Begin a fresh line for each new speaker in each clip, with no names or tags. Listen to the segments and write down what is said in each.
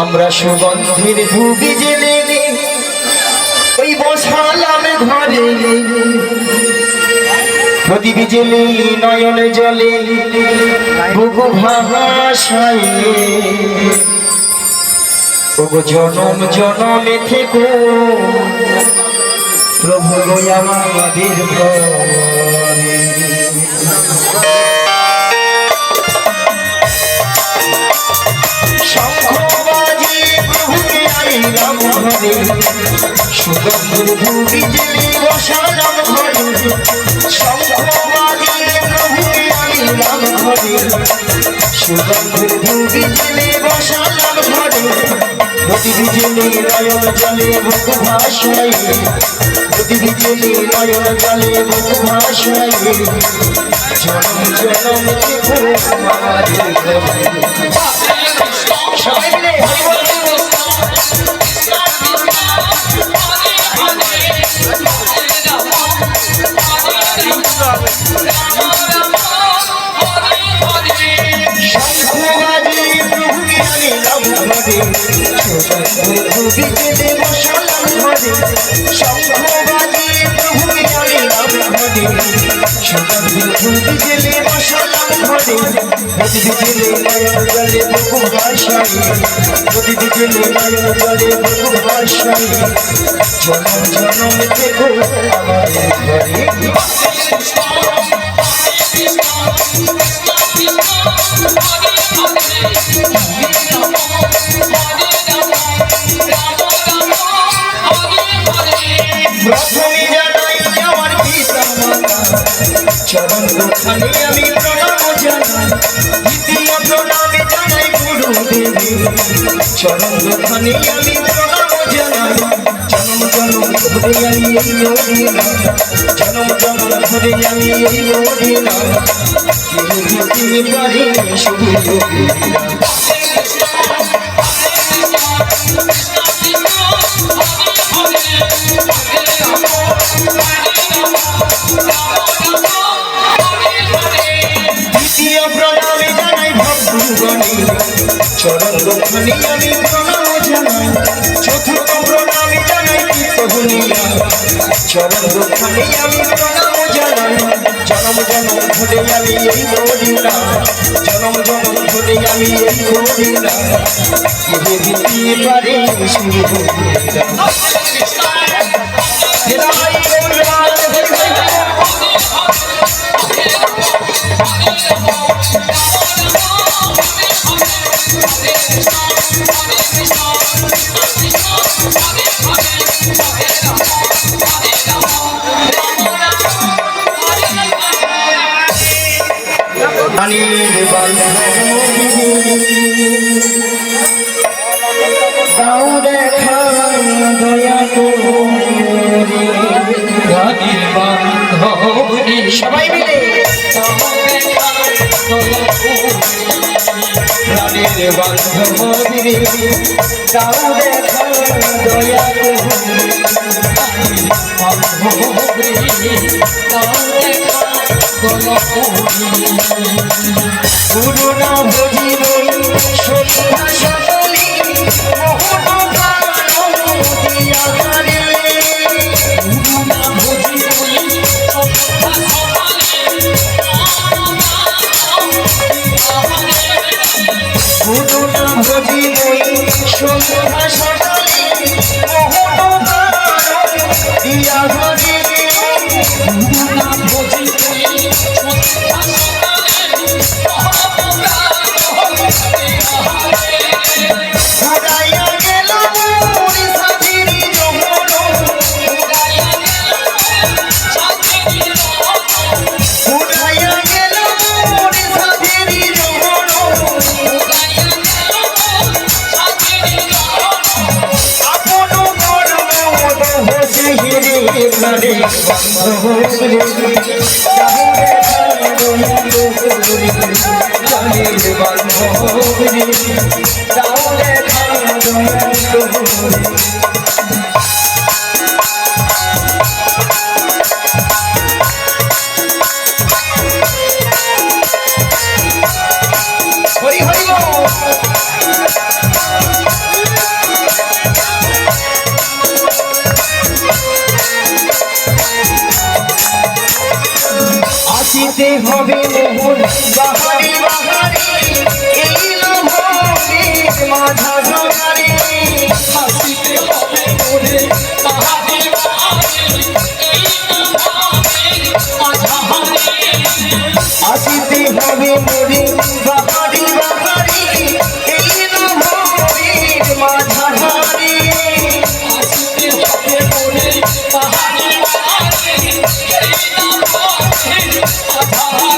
আমরা সুগন্ধির ধুবি জেলে ওই বসালাম ঘরে প্রদীপ জেলে নয়ন জলে বুকু ভাষায় ওগো জনম জনমে থেকো প্রভু আমাদের ঘরে। সুগন্ধের ধুবি জেলে বসালাম ঘরে শঙ্খবাদী প্রভুকে আনিলাম ঘরে সুগন্ধের ধুবি জেলে বসালাম ঘরে প্রদীপ জেলে নয়ন জলে বুক ভাষায় প্রদীপ জেলে নয়ন জলে বুক ভাষায় জনম জনম থেকো আমাদের ঘরে। সবাই মিলে ধুবি জেলে বসালাম ঘরে শঙ্খবাদী প্রভুকে আনিলাম ঘরে সুগন্ধের ধুবি জেলে বসালাম ঘরে প্রদীপ জেলে নয়ন জলে বুক ভাষায় প্রদীপ জেলে নয়ন জলে বুক ভাষায় জনম জনম থেকো আমাদের ঘরে। প্রথমে জানাই আমার পিতা মাতা চরণ দুখানি আমি প্রণাম জানাই দ্বিতীয় প্রণামে জানাই গুরুদেবী চরণ দুখানি আমি প্রণাম জানাই জনম জনম ধরে আমি এই মদিনা জনম জনম ধরে আমি এই মদিনা কেউ দিতে পারে শুধু দ্বিতীয় প্রণামে জানাই ভক্তগণে চরণ দুখানি আমি প্রণাম জানাই চতুর্থ প্রণামে জানাই তীর্থভূমিয়া চরণ দুখানি আমি প্রণাম জানাই জনম জনম ধরে আমি এই মদিনা জনম জনম ধরে আমি এই মদিনা কেহে দিতে পারে শুধু দাও দেখা দয়া করে সবাই মিলে প্রাণের বান্ধবী দাও দেখা দয়া গুরু না বুঝিব সন্ধ্যা সকালে গুরু না বুঝিব সন্ধ্যা সকালে দিয়া ঘরে হরি হরি আসিতে হবে মোহন বাহারি বাহারি এই লোভের মাঝারি
আসিতে হবে মোরে বাহারি বাহারি এই লোভের মাঝারি
আসিতে হবে মোরে বাহারি বাহারি এই লোভের মাঝারি
আসিতে হবে মোরে বাহারি বাহারি এই লোভের মাঝারি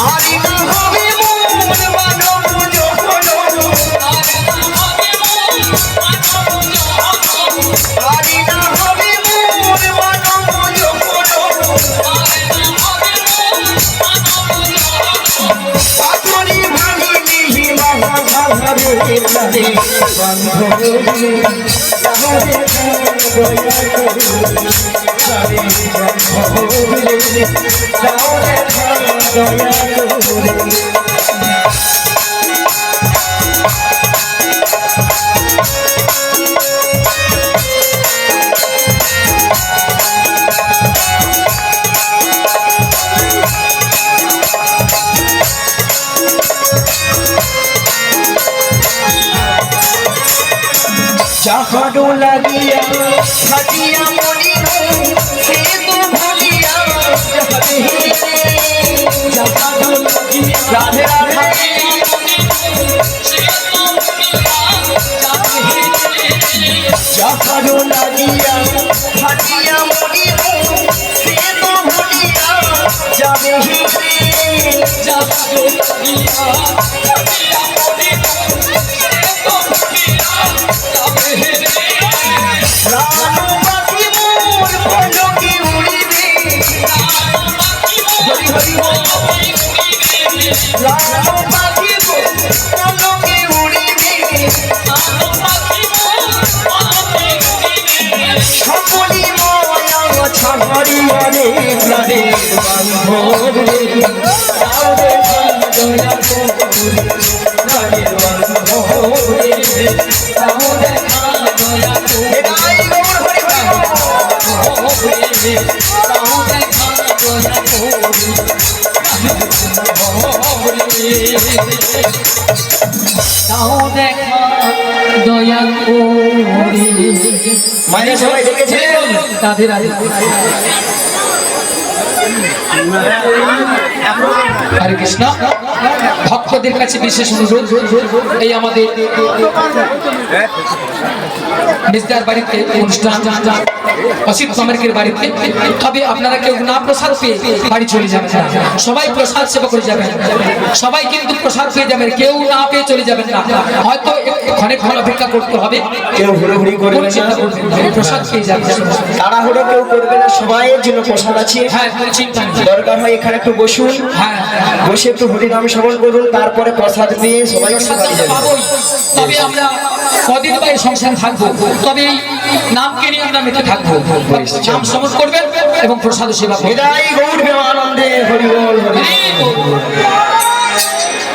আরি না হবে মোর মানব জহর আরি না হবে মোর মানব জহর পাথরি ভাঙিলি মহাভারে প্রাণে বান্ধবে তাহলে দয়া করে প্রাণে বান্ধবে তাহলে দয়া করে যাহারো লাগিয়া সাজিয়া মনির সে তো ভাবিয়া যাহারে যাহারো লাগিয়া রাধে রাধে যাহারো লাগিয়া সাজিয়া মনির সে তো ভাবিয়া যাবে রানু পাখি মোর পলকে উড়িবে হরি হরি রানু পাখি মোর পলকে উড়িবে সকলি মায়া ছাড়ি মানে প্রাণে বান্ধবে তাও দেখা দয়া করে প্রাণে বান্ধবে তাও দেখা দয়া করে এটাই গৌর হরি হরি
তাও দেখা দয়া করে তাও দেখা দয়া করে
মায়ের সবাই দেখেছিলেন
রাধে রাধে হরে কৃষ্ণ ভক্তদের কাছে বিশেষ অনুরোধ এই আমাদের মিস্টার বাড়িতে অনুষ্ঠান অসিত কমার্কের বাড়িতে তবে আপনারা কেউ না প্রসাদ পেয়ে বাড়ি চলে যাবেন না সবাই প্রসাদ সেবা করে যাবেন সবাই কিন্তু প্রসাদ পেয়ে যাবেন কেউ না পেয়ে চলে যাবেন না হয়তো ক্ষণ অপেক্ষা করতে হবে
কেউ হুড়োহুড়ি করবে না
প্রসাদ পেয়ে যাবেন
তাড়াহুড়ো কেউ করবে না সবাইয়ের জন্য প্রসাদ আছে
হ্যাঁ চিন্তা নেই
দরকার হয় এখানে একটু বসুন
হ্যাঁ
বসে একটু হরিনাম শ্রবণ করুন তারপরে প্রসাদ পেয়ে সবাই একটু বাড়ি যাবেন
পাবোই। তবে আমরা কদিন বা এই সংসার থাকবো তবে এই নামকে নিয়ে আমরা মেতে থাকবো নাম শ্রবণ করবেন এবং প্রসাদ সেবা করবেন
বিদায় গৌর প্রেমানন্দে হরি বল হরি বল।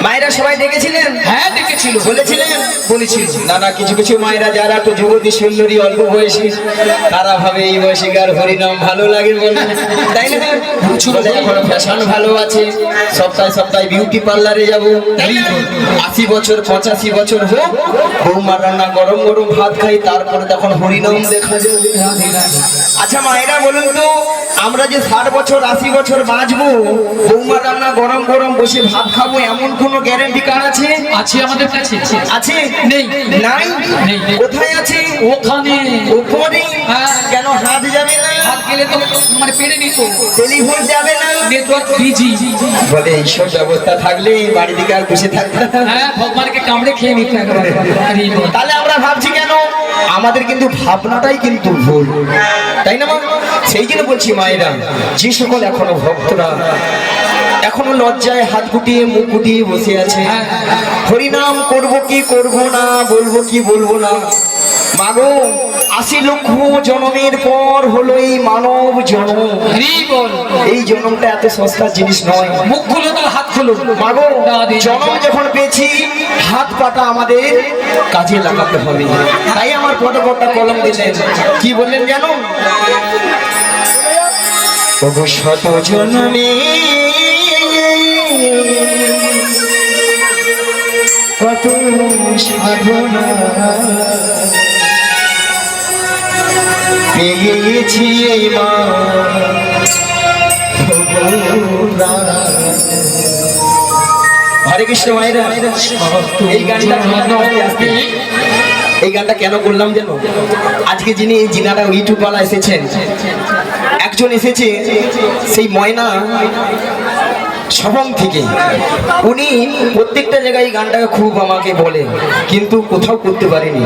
মায়েরা সবাই দেখেছিলেন
হ্যাঁ দেখেছিল
বলেছিলেন
বলেছিল
না না কিছু কিছু মায়েরা যারা একটু যুবতী সুন্দরী অল্প বয়সী তারা ভাবে এই বয়সে কার হরিনাম ভালো লাগে বলে তাই না বলে এখন ফ্যাশন ভালো আছে সপ্তাহে সপ্তাহে বিউটি পার্লারে যাব 80 বছর 85 বছর হোক বৌমার রান্না গরম গরম ভাত খাই তারপরে তখন হরিনাম দেখা যাবে আচ্ছা মায়েরা বলুন তো আমরা যে 60 বছর 80 বছর বাঁচবো বৌমার রান্না গরম গরম বসে ভাত খাবো এমন কোনো গ্যারান্টি কার আছে
আছে আমাদের কাছে
আছে
নেই
নাই
নেই
কোথায় আছে
ওখানে
উপরে
হ্যাঁ।
কেন হাত যাবে না
হাত গেলে তো মানে পেরে নিত
টেলিফোন যাবে না
নেটওয়ার্ক বিজি
বলে এইসব ব্যবস্থা থাকলে বাড়ি দিকে আর বসে থাকতে
হ্যাঁ ভগবানকে কামড়ে খেয়ে নিতে একেবারে আরে বাবা।
তাহলে আমরা ভাবছি কেন আমাদের কিন্তু ভাবনাটাই কিন্তু ভুল তাই না মা সেই জন্য বলছি মায়েরা যে সকল এখনো ভক্তরা এখনো লজ্জায় হাত গুটিয়ে মুখ গুটিয়ে বসে আছে হরিনাম করব কি করব না বলবো কি বলবো না মাগো 80 লক্ষ জন্মের পর হলো এই মানব জন্ম
হরি বল
এই জন্মটা এত সস্তার জিনিস নয়
মুখ খুলো তো হাত খুলো
মাগো জন্ম যখন পেয়েছি হাত পাটা আমাদের কাজে লাগাতে হবে তাই আমার পদকর্তা কলম দিলেন কি বললেন জানো ওগো শত জন্মে কত সাধনা পেয়েছি এই মা হরে কৃষ্ণ মায়েরা। এই গানটা কেন করলাম জানো? আজকে যিনি এই জিনারা ইউটিউবওয়ালা এসেছেন, একজন এসেছে সেই ময়না সবং থেকে। উনি প্রত্যেকটা জায়গায় এই গানটাকে খুব আমাকে বলে, কিন্তু কোথাও করতে পারেনি।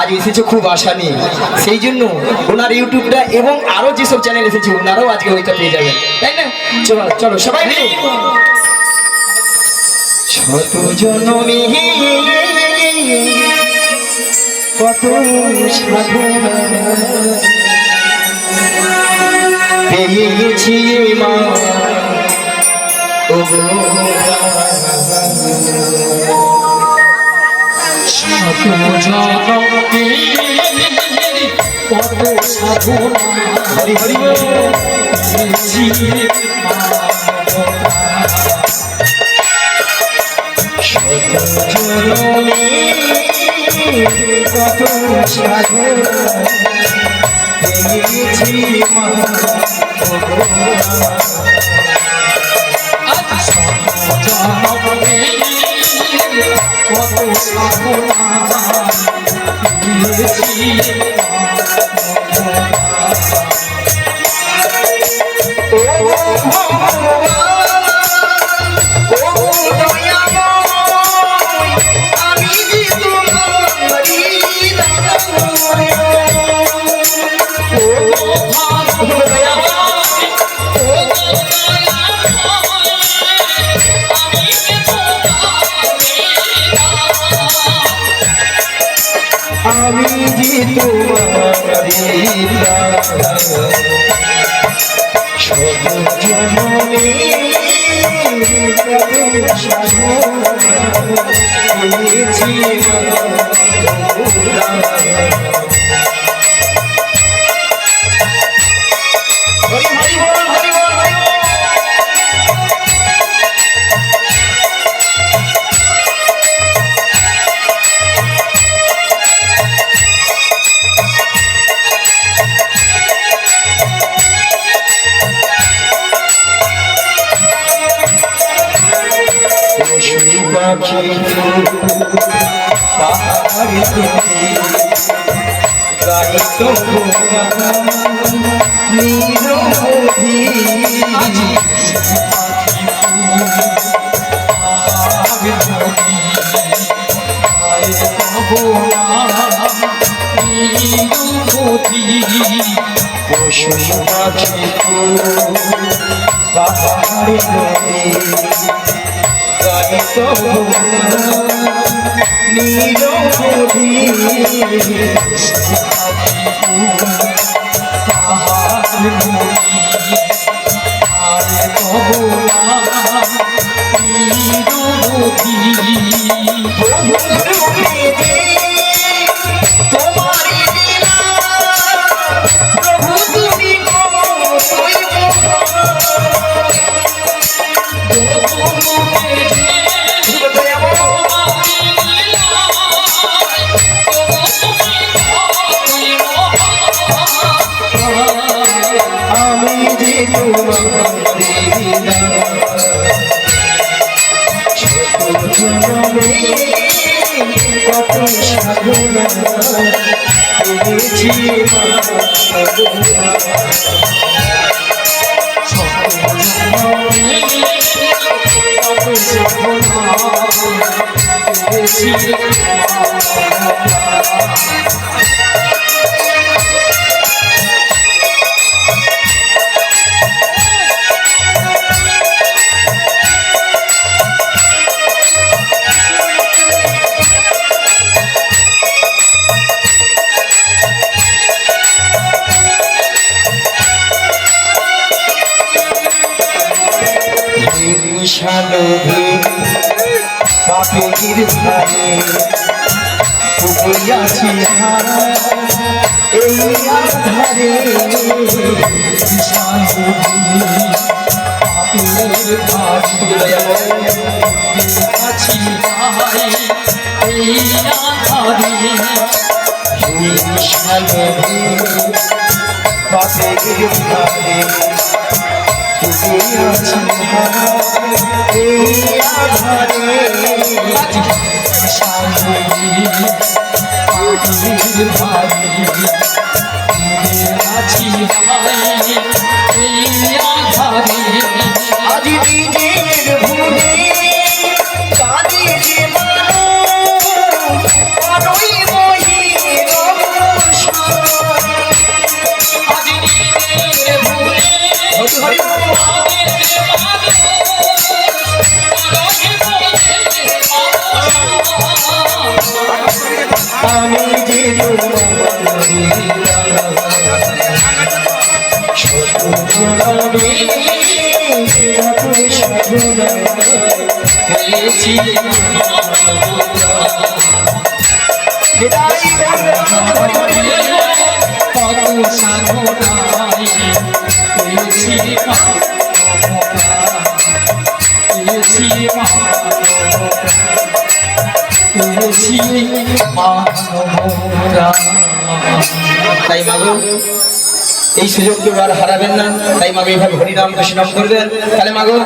আজ এসেছে খুব আশা নিয়ে, সেই জন্য ওনার ইউটিউবটা এবং আরো যেসব চ্যানেল এসেছে ওনারাও আজকে ওইটা পেয়ে যাবেন, তাই না? চলো চলো সবাই মিলে। শত জনমে কত সাধনা পেয়েছি মা ওগো
শত জনমে কত সাধনা
হরি হরি
পেয়েছি মা।
জনমে কত সাধনা পেয়েছি মা
জনমে কত সাধনা পেয়েছি
আমি যে তোমার শত জনমে পেয়েছি হরি হরি বল হরি বল হরি বল। পশু পাখি পাহাড়ে গাইত নিরবধি পশু পাখি পাহাড়ে গাইত নিরবধি আমি যে তোমার ছোট জনমে কত সাধনা পেয়েছি মা সালোভে পাপের ধারে পুকুরিয়াছি এই আধারে
আছি ভাই এই আধারে
সালে বাপের ঘরে ডুবে আছি এই আধারে আজ নিজের ভুলে কাঁদে যে মানুষ আলোয় মহির আমি যে তাই মাগো এই সুযোগ কেউ আর হারাবেন না। তাই মাগো এইভাবে হরিনাম কৃষ্ণ নাম করবেন। তাহলে মাগো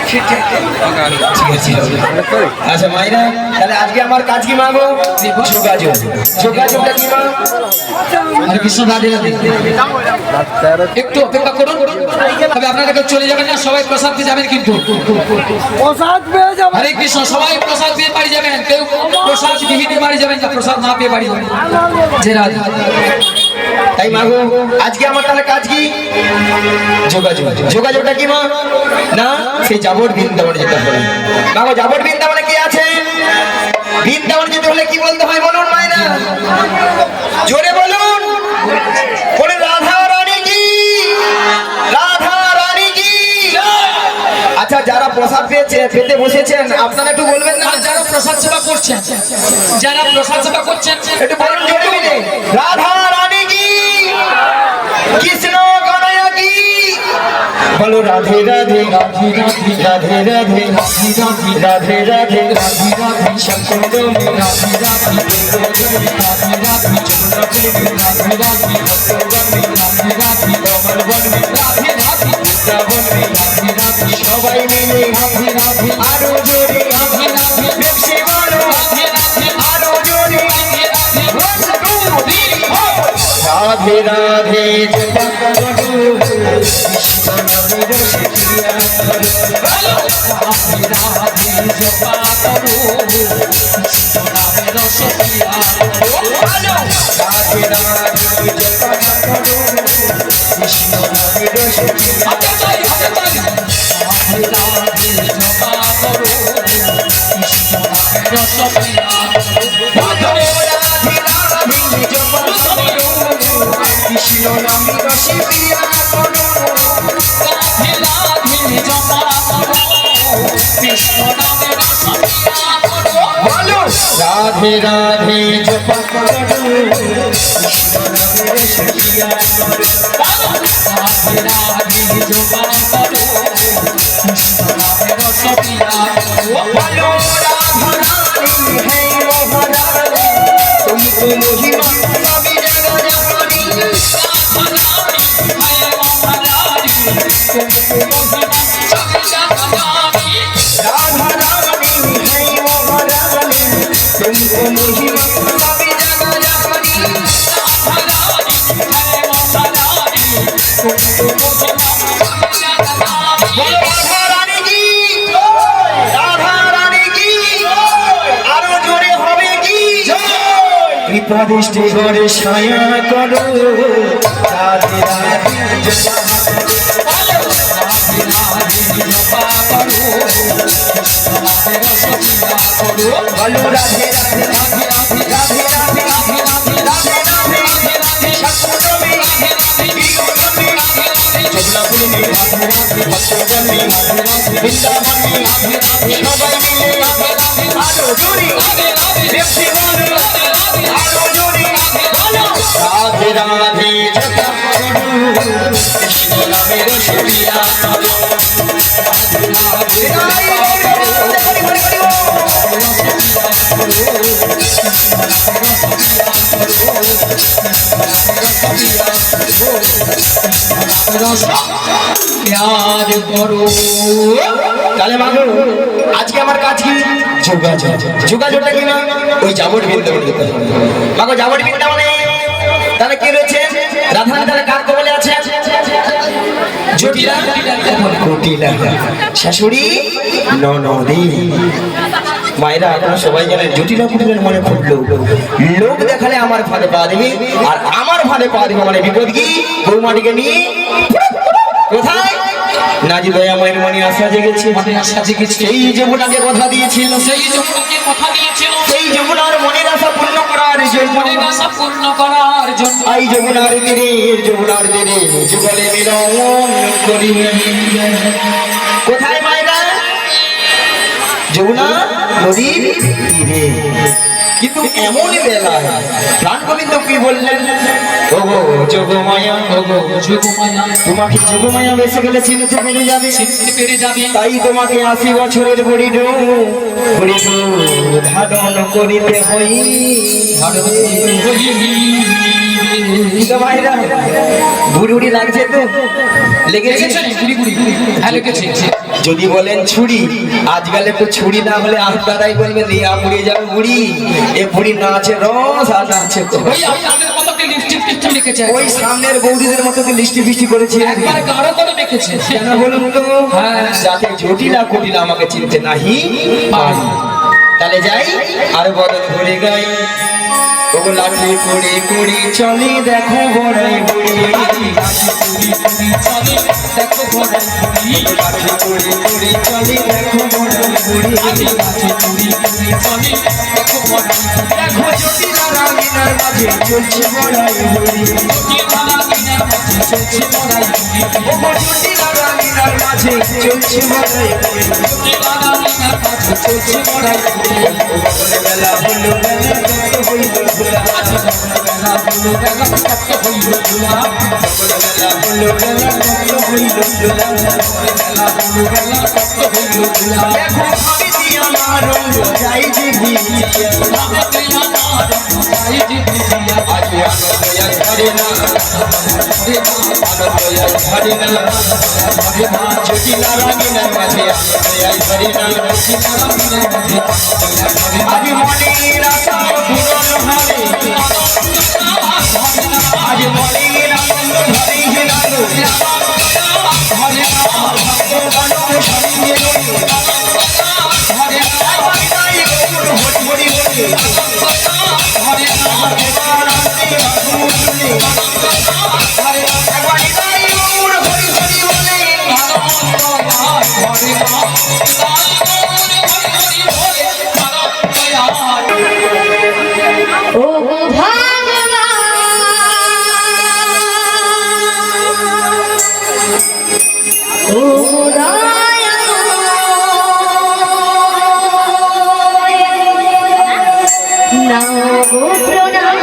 ঠিক আছে। আচ্ছা মাইরা, তাহলে আজকে আমার কাজ কি মাগো? যোগাযোগ। যোগাযোগটা কি মা?
হরে কৃষ্ণ, রাধে রাধে। একটু অপেক্ষা করুন, তবে আপনারা কেউ চলে যাবেন না, সবাই প্রসাদ পেয়ে যাবেন কিন্তু।
প্রসাদ পেয়ে যাবে।
হরে কৃষ্ণ, সবাই প্রসাদ পেয়ে বাড়ি যাবেন, কেউ প্রসাদ বিহীনে বাড়ি যাবেন না, প্রসাদ না পেয়ে বাড়ি যাবেন। জয় রাধে।
তাই মাগো আজকে আমার তাহলে কাজ কি? যোগাযোগ। যোগাযোগটা কি মা? না সেই যাবট বৃন্দাবনে যেতে হবে। মাগো যাবট বৃন্দাবনে কি আছে? বৃন্দাবনে যেতে হলে কি বলতে হয় বলুন মাইনা? জোরে বলুন। বলে রাধা রানী কি, রাধা রানী কি। আচ্ছা যারা প্রসাদ পেতে বসেছেন আপনারা একটু বলবেন না?
আর যারা প্রসাদ সেবা করছেন, যারা প্রসাদ সেবা করছেন
একটু বলুন জোরে বলে। রাধা রানী কি, কৃষ্ণ কানাইয়া কি। বলো রাধে রাধে রাধে রাধে রাধে রাধে রাধে রাধে রাধে শঙ্কর মে রাধে রাধে রাধে রাধে রাধে রাধে রাধে কমল বন মে রাধে রাধে বৃন্দাবন মে রাধে রাধে সবাই মিলে রাধে রাধে আরো জোরে রাধে রাধে বেশি বলো রাধে রাধে আরো জোরে রাধে রাধে রাধে রাধে জপা করো কৃষ্ণ নামের রসিয়া করো। রাধে রাধে জপা করো কৃষ্ণ নামের রসিয়া করো। রাধে রাধে জপা করো কৃষ্ণ নামের রসিয়া করো। রাধে রাধে জপা করো কৃষ্ণ নামের রসিয়া করো। কৃষ্ণ নামে রসে প্রিয়া করো। রাধে রাধে জপা করো কৃষ্ণ নামে রসে প্রিয়া করো। বলো রাধে রাধে জপা করো কৃষ্ণ নামে রসে প্রিয়া করো। রাধে রাধে জপা করো কৃষ্ণ নামে রসে প্রিয়া করো। বলো রাধা রানী হে মহারানী তুমকো মহিমা সবই জগৎ জানি। রাধা রানী হে মহারানী তুমকো মহিমা সবই জগৎ জানি। বলো রাধা রানী কি, রাধা রানী কি। আরো জোরে হবে কি? কৃপা দৃষ্টি করে ছায়া করো। রাধে রাধে জপা করো। রাধে রাধে জপা করো কৃষ্ণ নামে রসিয়া করো। বলো রাধে রাধে রাধে রাধে রাধে রাধে রাধে রাধে রাধে রাধে রাধে শঙ্কর মে রাধে রাধে বৃন্দাবন মে রাধে রাধে জবলাপুর মে রাধে রাধে ভক্তগণ মে রাধে রাধে বৃন্দাবন মে রাধে রাধে সবাই মিলে রাধে রাধে আরো জোরে রাধে রাধে বেশি বলো রাধে রাধে আরো রাধে জগা কৃষ্ণ নামের সুরিয়া
प्यार करो
তাহলে মাগো আজকে আমার কাজ কি যোগাযোগ যোগাযোগটা কি না ওই জামর বৃন্দাবন দিতে হবে মাগো জামর বৃন্দাবনে তাহলে কি রয়েছে রাধারানী তাহলে কার কবলে আছে জটিলা কুটিলা শাশুড়ি ননদী মায়েরা আপনারা সবাই জানেন জটিলা কুটিলার মনে পড়লো লোক দেখালে আমার ফাঁদে পা দেবে আর আমার ফাঁদে পা দেবে মানে বিপদ কি বৌমাটিকে নিয়ে কোথায় নাজি দয়া মায়ের মনে আশা জেগেছে
মনে আশা জেগেছে
এই যমুনাকে কথা দিয়েছিল
সেই যমুনাকে কথা দিয়েছিল
সেই যমুনার মনের আশা পূর্ণ করার জন্য
মনের আশা পূর্ণ করার জন্য
এই যমুনার তীরে যুগলে মিলন করি কোথায় মায়েরা যমুনা নদীর তীরে কিন্তু এমন বেলায় প্রাণ গোবিন্দ কি বললেন ওগো যোগমায়া
ওগো যোগমায়া
তোমাকে যোগমায়া বেসে গেলে চিনতে পেরে যাবে
চিনতে পেরে যাবে
তাই তোমাকে 80 বছরের হরিণু ধারণ করিতে হই ভাইরা বুড়ি লাগছে তো লেগেছে
হ্যাঁ লেগেছে
যদি বলেন ছুরি আজকাল একটু ছুরি না হলে আপনারাই বলবেন রিয়া পুড়িয়ে যাবে বুড়ি এ বুড়ি না আছে রস আর না আছে তো
ওই আপনাদের মতো কি লিপস্টিক টিপস্টিক লিখেছে
ওই সামনের বৌদিদের মতো কি লিস্টি ফিস্টি করেছি
একবার গাঢ় করে লিখেছে
কেন বলুন তো
হ্যাঁ।
যাতে জটিলা কুটিলা আমাকে চিনতে নাহি পারি তাহলে যাই আর বদল ঘুরে গাই ওগো লাঠি করে করে চলে দেখো বড়াই বুড়ি
দেখো ঘোড়ায় ঘুরি
লাঠি করে করে চলে দেখো বড়াই বুড়ি
দেখো ঘোড়ায়
দেখো জটিলা রাগিনার মাঝে চলছে বড়াই বুড়ি ওগো জটিলা রাগিনার মাঝে চলছে বড়াই বুড়ি বেলা হলো বেলা কত হইল ঘোলা বেলা হলো বেলা কত হইল ঘোলা দেখো আমি দিয়া মারঙ্গ যাই যে ভিজিয়া আজ আনন্দয়া ধরে না আনন্দয়া ধরে না জটিলা রাগিনার মাঝে আনন্দয়া ধরে না আজ মনের আশা পূরণ হবে আজ মনের আনন্দ ধরে হেলালো হরে রাম ভগবান সঙ্গে হরে রাম বিদায় গৌর হরি হরি হরে রাম দেবার আনন্দে বাহুলে হরে রাম একবার বিদায় গৌর হরি হরি বলে
হরে
ও ভগবান ও দয়াময় নাও গো প্রণাম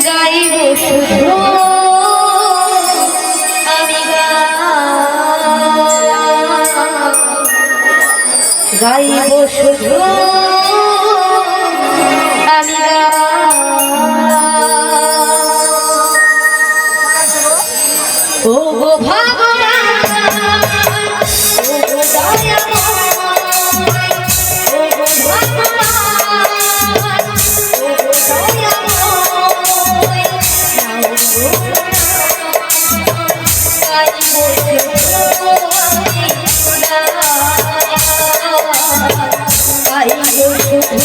গাইব শুধু আমি গাইব শুধু আমি ও গো ভগবান ও গো দয়াময় ও গো ভগবান ও গো দয়াময় নাও গো গাইব শুধু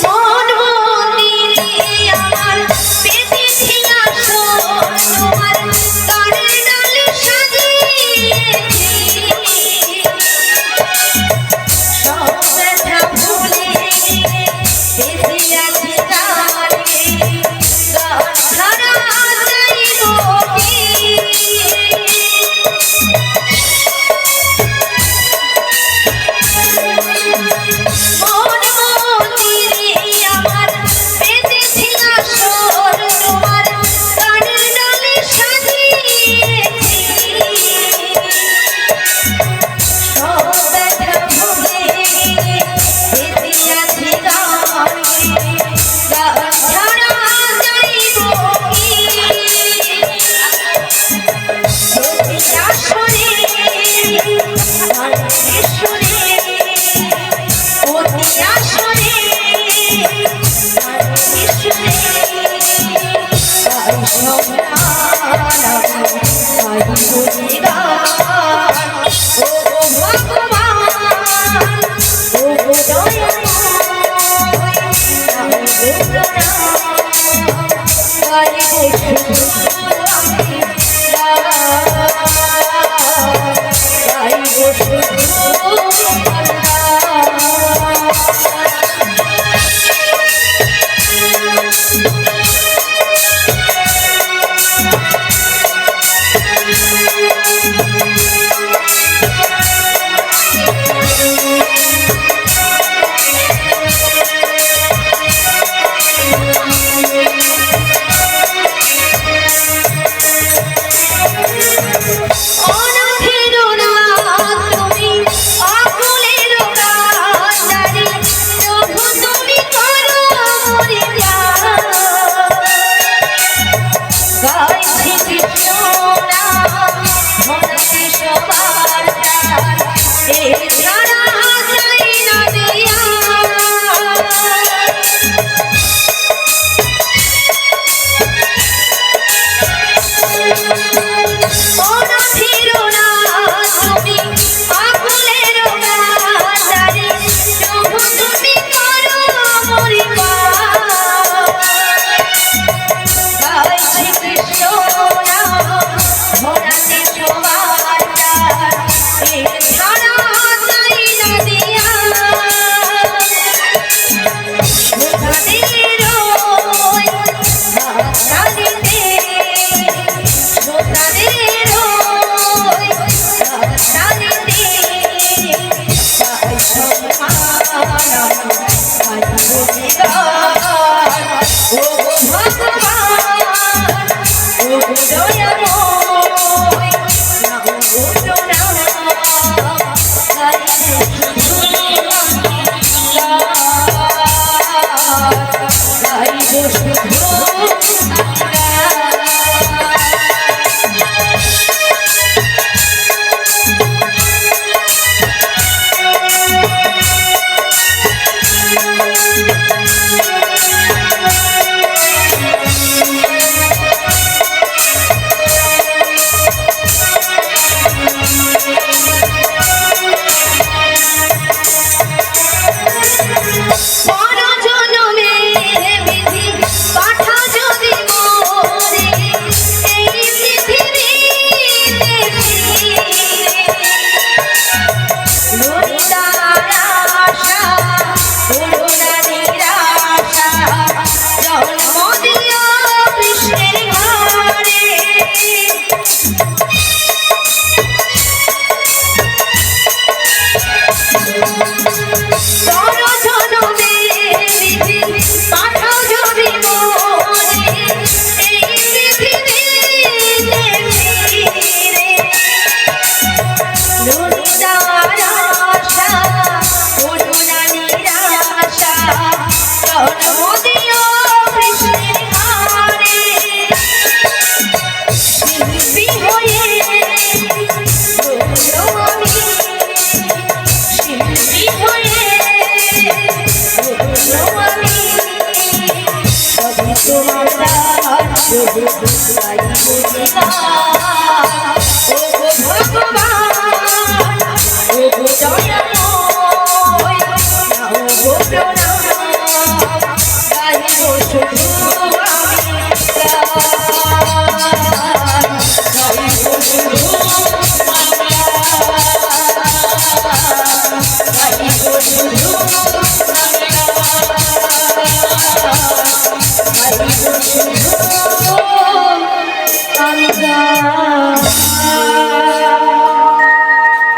মন মন্দিরে আমার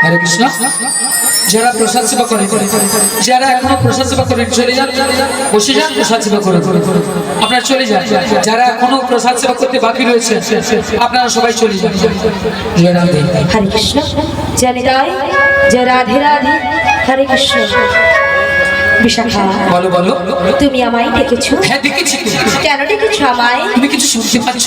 হরে কৃষ্ণ। যারা প্রসাদ সেবা করে, যারা এখনো প্রসাদ সেবা করেন চলে যান, বসে যান, প্রসাদ সেবা করে আপনারা চলে যান। যারা এখনো প্রসাদ সেবা করতে বাকি রয়েছে আপনারা সবাই চলে যান। জয় রাধে।
হরে কৃষ্ণ। জয় রায়, জয় রাধে রাধে। হরে কৃষ্ণ। বিশাখা,
বলো বলো।
তুমি আমায় ডেকেছো?
হ্যাঁ দেখেছি।
কেন ডেকেছো আমায়?
তুমি কিছু শুনতে পাচ্ছ?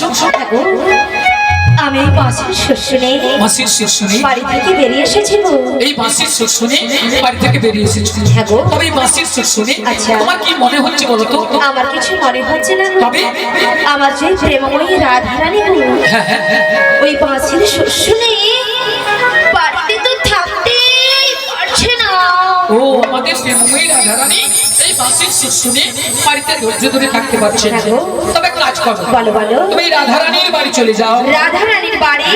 আমি এই বাঁশির সুর শুনে
বাঁশির সুর শুনে
বাড়ি থেকে বেরিয়ে এসেছি গো।
এই বাঁশির সুর শুনে বাড়ি থেকে বেরিয়ে এসেছি।
হ্যাঁ গো।
তবে এই বাঁশির সুর শুনে
আচ্ছা।
তোমার কি মনে হচ্ছে বলো তো?
আমার কিছু মনে হচ্ছে না গো।
তবে
আমার যে প্রেমময়ী রাধারানী গো,
হ্যাঁ হ্যাঁ
ওই বাঁশির সুর শুনে বাড়িতে তো থাকতেই পারছে না।
ও আমার আমাদের প্রেমময়ী রাধারানী এই বাঁশির সুর শুনে বাড়িতে ধৈর্য ধরে থাকতে পারছে না।
হ্যাঁ গো।
তবে কাজ করো,
বলো বলো।
তুমি রাধারানীর বাড়ি চলে যাও।
রাধারানীর বাড়ি?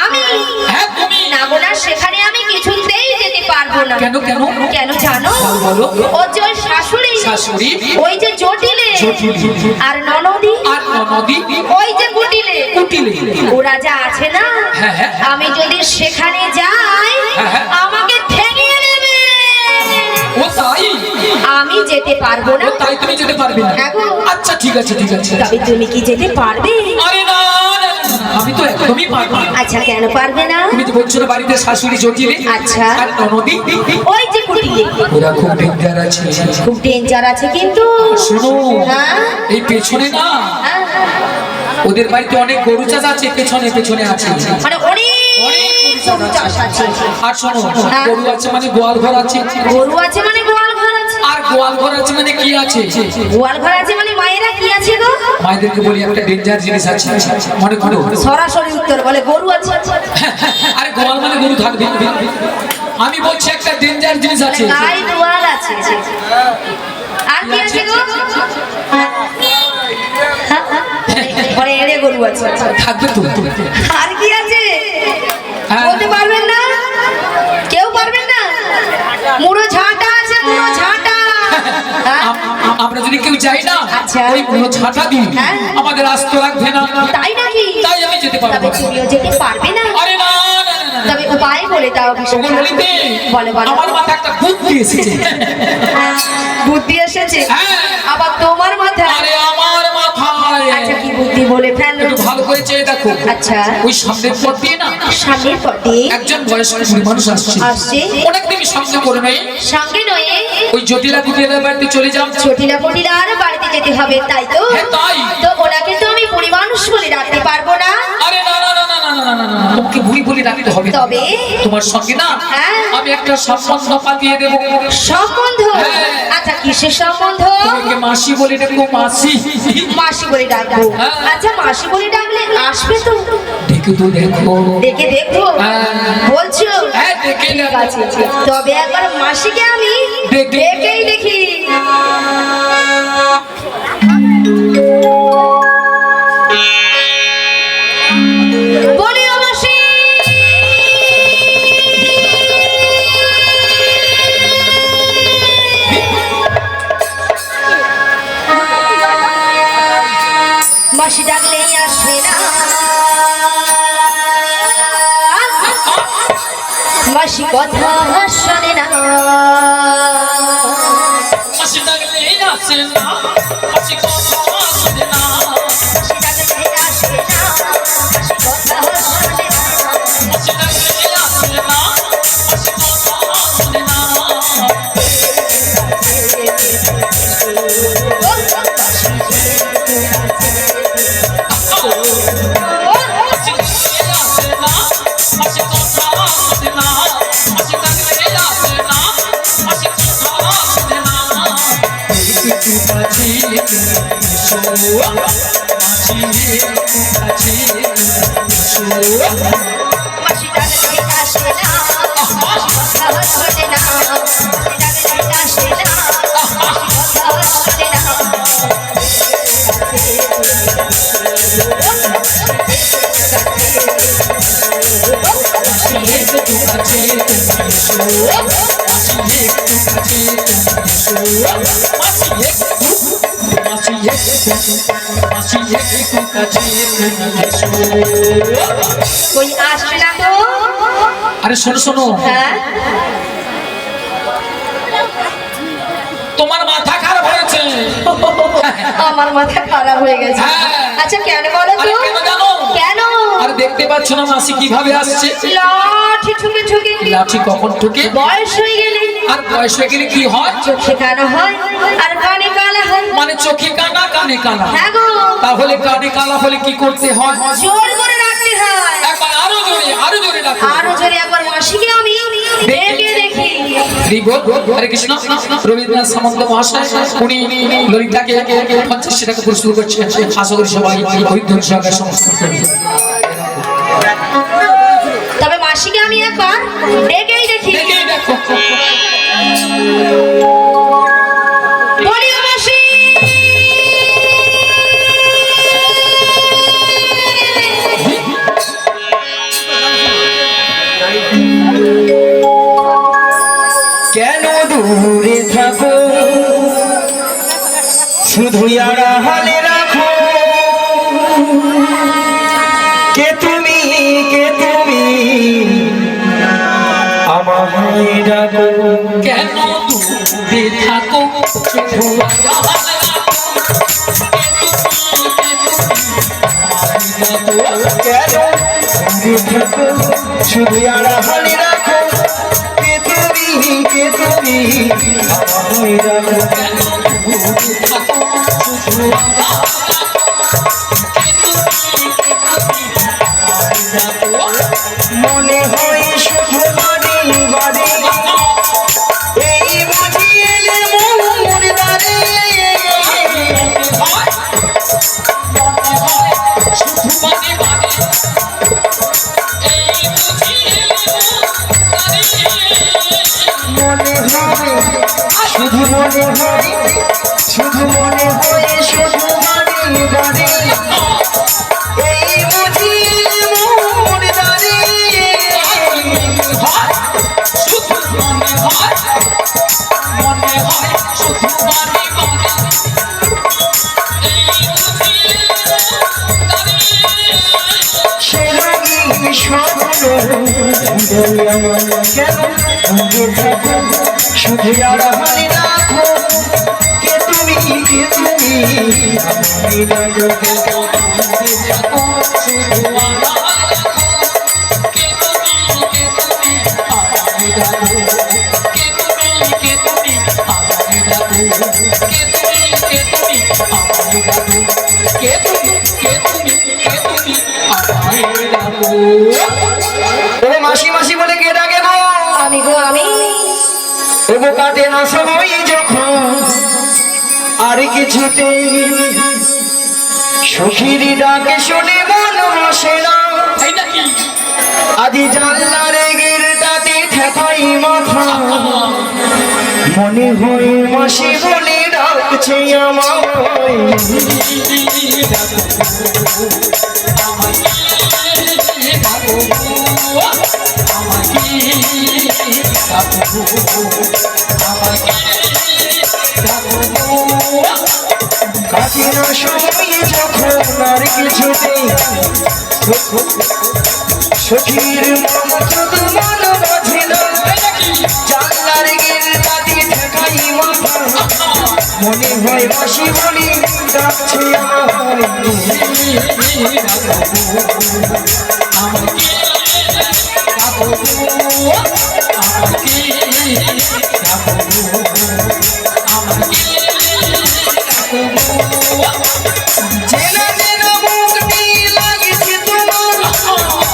আমি?
হ্যাঁ তুমি।
না গো না, সেখানে আমি কিছুতেই যেতে পারবো না।
কেন কেন?
কেন জানো?
বলো।
ও যে ওই শাশুড়ি,
শাশুড়ি,
ওই যে জটিলে, আর ননদি,
আর ননদি,
ওই যে কুটিলে,
কুটিলে,
ওরা যা আছে না,
হ্যাঁ, হ্যাঁ।
আমি যদি সেখানে যাই
হ্যাঁ, হ্যাঁ।
আমাকে ঠেঙিয়ে নেবে।
ও তাই?
আমি যেতে পারবো না।
ও তাই, তুমি যেতে পারবে না?
হ্যাঁ গো।
আচ্ছা ঠিক আছে ঠিক আছে।
তবে তুমি কি যেতে পারবে?
আরে না না, না, না, আমি তো একদমই পারবো না।
আচ্ছা কেন পারবে না?
তুমি তো বলছো না বাড়িতে শাশুড়ি জটিলে,
আচ্ছা।
আর ননদি,
ওই যে কুটিলে,
ওরা খুব ডেঞ্জার আছে।
খুব ডেঞ্জার আছে কিন্তু।
শোনো,
হ্যাঁ?
এই পেছনে না
হ্যাঁ?
ওদের বাড়িতে অনেক গরু চাষ আছে, পেছনে পেছনে আছে।
মানে অনেক গরু চাষ আছে।
আর শোনো,
হ্যাঁ।
গরু আছে মানে গোয়াল ঘর আছে,
গরু আছে মানে গোয়াল ঘর আছে।
আর গোয়াল ঘর আছে মানে কি আছে?
গোয়াল ঘর আছে মানে মায়েরা কি আছে গো?
মায়েদেরকে বলি একটা ডেঞ্জার জিনিস আছে, মনে করো।
সরাসরি উত্তর বলে গরু আছে।
আরে গোয়াল মানে গরু থাকবে, আমি বলছি একটা ডেঞ্জার জিনিস আছে।
গাই গোয়াল আছে। আর কি আছে গো? ঘরে এড়ে গরু আছে।
থাকবে তো।
আর কি আছে
হ্যাঁ।
বলতে পারবেন না? কেউ পারবেন না? মুড়ো ঝাঁটা আছে, মুড়ো ঝাঁটা। হ্যাঁ?
আমরা যদি কেউ যাই না,
আচ্ছা।
ওই পুরো ছাতা দিই,
হ্যাঁ।
আমাদের আসতে লাগবে না।
তাই নাকি?
তাই আমি যেতে পারবো
তবে
না।
তুমিও যেতে পারবে না।
আরে না না না, না, না।
তবে উপায় বলে দাও বিশেষ।
তখন বলিতে
বলে বলো।
আমার মাথায় একটা বুদ্ধি এসেছে।
বুদ্ধি এসেছে?
হ্যাঁ।
আবার তোমার মাথায়?
আরে আমার মাথায়
আচ্ছা কি বুদ্ধি বলে ফেলো।
একটু ভালো করে চেয়ে দেখো।
আচ্ছা।
ওই সামনের পথ দিয়ে না
সামনের পথে
একজন বয়স্ক বুড়ি মানুষ আসছে।
আসছে।
অনেক তুমি সঙ্গে করে নেই,
সঙ্গে নয়ে
ওই জটিলা কুটিলার বাড়িতে চলে যাও।
ছোটিলা পটিলার বাড়িতে যেতে হবে, তাই তো?
হ্যাঁ, তাই।
তো ওনাকে তো আমি বুড়ি মানুষ বলে ডাকতে পারবো না।
আরে না না না না না না না না, তোমাকে বুড়ি বুড়ি ডাকতে হবে।
তবে
তোমার সঙ্গে না
হ্যাঁ।
আমি একটা সম্বন্ধ পাতিয়ে দেবো।
সম্বন্ধ?
হ্যাঁ।
আচ্ছা কিসের সম্বন্ধ?
তোমাকে মাসি বলে ডাকবো, মাসি।
মাসি বলে ডাকবো।
হ্যাঁ।
আচ্ছা মাসি বলে ডাকলে আসবে তো?
দেখে তো দেখো।
দেখে দেখবো?
হ্যাঁ।
বলছো?
হ্যাঁ, দেখে
ঠিক
দেখো।
আছে। তবে একবার মাসিকে আমি দেখেই দেখি। বলি ও মাসি। মাসি ডাকলেই আসে না, মাসি কথা শোনে না।
মাসি ডাকলে আসে না, মাসি কথা শোনে না।
মাসি ডাকলেই আসে না, মাসি কথা শোনে না।
মাসি ডাকলে আসে না, মাসি কথা শোনে না। মাসি ডাকলে আসে না, মাসি কথা শোনে না। মাসি ডাকলে আসে না, মাসি কথা শোনে না। একটু কাছে এসো, মাসি একটু কাছে এসো।
মাসি ডাকলেই আসে না, মাসি কথা শোনে না। মাসি ডাকলেই আসে না, মাসি কথা শোনে না।
মাসি একটু কাছে এসো, মাসি একটু কাছে এসো। মাসি একটু, মাসি একটু, মাসি একটু কাছে এসো।
কই আসছে না তো?
আরে শোনো শোনো,
হ্যাঁ
তোমার মাথা খারাপ হয়েছে।
আমার মাথা খারাপ হয়ে গেছে।
হ্যাঁ।
আচ্ছা কেন বলো তো?
আরে কেন জানো?
কেন?
আর দেখতে পাচ্ছ না মাসি কিভাবে আসছে?
লাঠি ঠুকে ঠুকে
লাঠি কখন ঠুকে?
বয়স হয়ে গেলে
আর বয়স হয়ে গেলে কি হয়?
চোখে কানা হয় আর কানে কালা হয়।
মানে চোখে কানা কানে কানা।
হ্যাঁ গো।
তাহলে কানে কালা হলে কি করতে হয়?
জোর করে রাখতে হয়।
একবার আরো জোরে, আরো জোরে ডাকো।
আরো জোরে একবার মাসিকে আমি দেখে দেখি।
হরিবোল, হরে কৃষ্ণ। রবীন্দ্রনাথ সামন্ত মহাশয় উনি ললিতাকে 50 টাকা পুরস্কার করছেন। আশা করি সবাই হরিধ্বনি সহকারে সমস্ত করবেন।
তবে মাসিকে আমি একবার দেখেই দেখি।
দেখেই দেখো।
বলিও মাসি
কেন দূরে থাকো শুধু আড়ালে রাখো কে তুমি আমায় ডাকো
কেন দূরে থাকো শুধু
কেন দূরে থাকো শুধু আড়ালে রাখো কে তুমি আমায় ডাকো মনে হয় শুধু বাড়ি এই বুঝি এলে মোর দ্বারে মনে হয় শুধু মনে হয় শুধু বাড়ি এই বুঝি এলে মোর দ্বারে সে রঙিন স্বপ্ন বলি আমার কেন দূরে থাকো শুধু আড়ালে রাখো কে তুমি আমায় ডাকো ও মাসি মাসি বলে কে ডাকে গো
আমি গো আমি
তবু কাটে না সময় যখন আর কিছুতে সখীর ডাকে শুনে মন বসে না আদি জানলার গিরটাতে ঠেকাই মাথা মনে হয় মাসি বলে ডাকছে আমায় কাটে না সময় যখন আর কিছুতে সখীর মন শুধু মন বাঁধে না জানলার গিরটাতে ঠেকাই মাথা মনে হয় মাসি বলি ডাকছে চেনা চেনা মুখটি লাগছে তোমার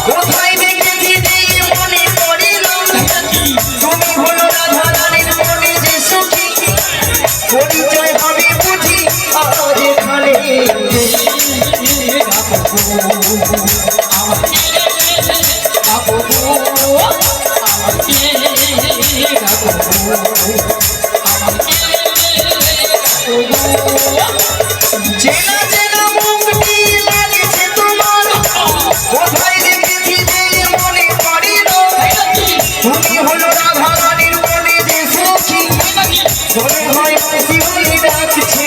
কোথায় দেখেছি যে মনে পড়িল তুমি হলো রাধা রানীর মনে যে সখী পরিচয় হবে বুঝি আজ এখানে চেনা চেনা মুখটি লাগছে তোমার কোথায় দেখেছি যে মনে পড়িল তুমি হলো রাধা রানীর মনে যে সখী মনে হয় মাসি বলে ডাকছে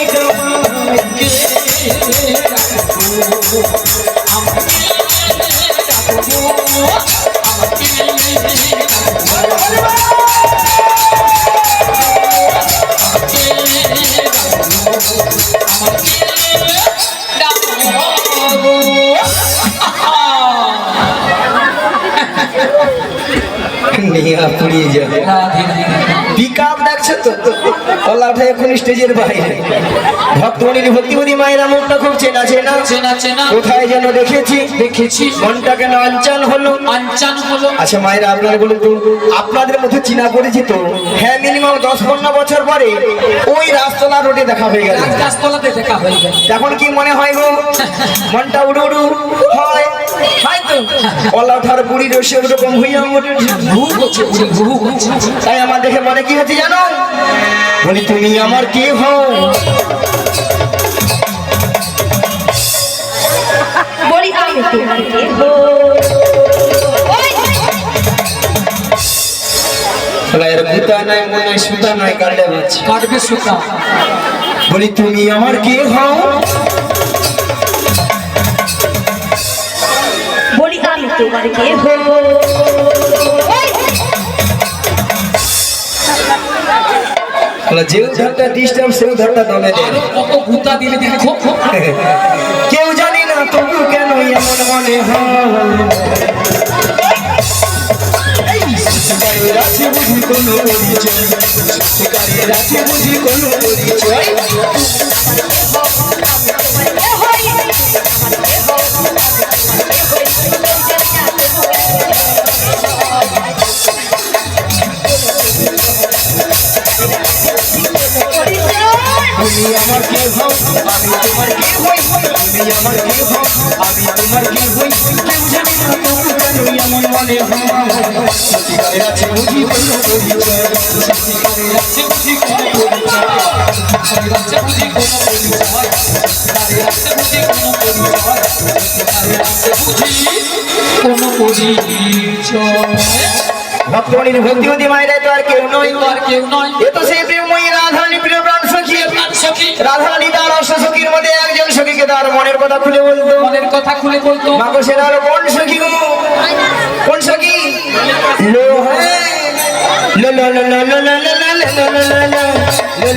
নিয়া পুড়িয়ে যাবে পিকআপ ডাকছে তো ওলাটা এখন স্টেজের বাইরে ভক্তমণির ভক্তিবতী মায়ের মুখটা খুব চেনা চেনা
চেনা চেনা
কোথায় যেন দেখেছি মনটা কেন আনচান হলো আচ্ছা মায়েরা আপনারা বলুন তো আপনাদের মধ্যে চিনা পরিচিত হ্যাঁ মিনিমাম 10-15 বছর পরে ওই রাজতলা রোডে দেখা হয়ে গেল
রাজতলাতে দেখা হয়ে গেল
তখন কি মনে হয় গো মনটা উড়ু উড়ু হয় হয়তো ওলা ওঠার বুড়ি রসে ওরকম হইয়া মোটে
ঘু করছে বুড়ি, ঘু করছে।
তাই আমার দেখে মনে কি হচ্ছে জানো? বলি তুমি আমার কে হও?
বলি আমি তোমার কে হো?
এর বুতা নাই মনে নাই সুতা নাই কাটলে বাচ্চা
কাটবে সুতা।
বলি তুমি আমার কে হও?
বলি আমি তোমার কে হো?
যে ধারটা ডিস্টার্ব সেই ধারটা দমে দেয়।
আরো কত গুতা দিলে দেখো।
কেউ জানি না তবু কেন এমন মনে হয়? সত্যিকারের আছে বুঝি কোনো পরিচয়, সত্যিকারের আছে বুঝি কোনো পরিচয়। তুমি আমার কে হও? আমি তোমার কে হই? তুমি আমার কে হও? আমি তোমার কে হই? কেউ জানি না তবু কেন এমন মনে হয়? সত্যিকারের আছে বুঝি কোনো পরিচয়, সত্যিকারের আছে বুঝি কোনো পরিচয়।
সত্যিকারের আছে বুঝি কোনো পরিচয়, সত্যিকারের আছে বুঝি কোনো পরিচয়, সত্যিকারের আছে বুঝি কোনো পরিচয়।
ভক্তমণির ভক্তিমতী মায়েরা তো আর কেউ নয়,
আর কেউ নয়।
এ তো সেই প্রেমময়ী রাধারানী প্রিয় প্রাণ সখী।
প্রাণ সখী,
রাধারানী তার অষ্ট সখীর মধ্যে একজন সখীকে তার মনের কথা খুলে বলতো।
মনের কথা খুলে বলতো।
মাগো সেটা হলো কোন সখী গো? কোন সখী? লো হ্যাঁ লো লো লো লো লো লো লো লো লো লো লো লো লো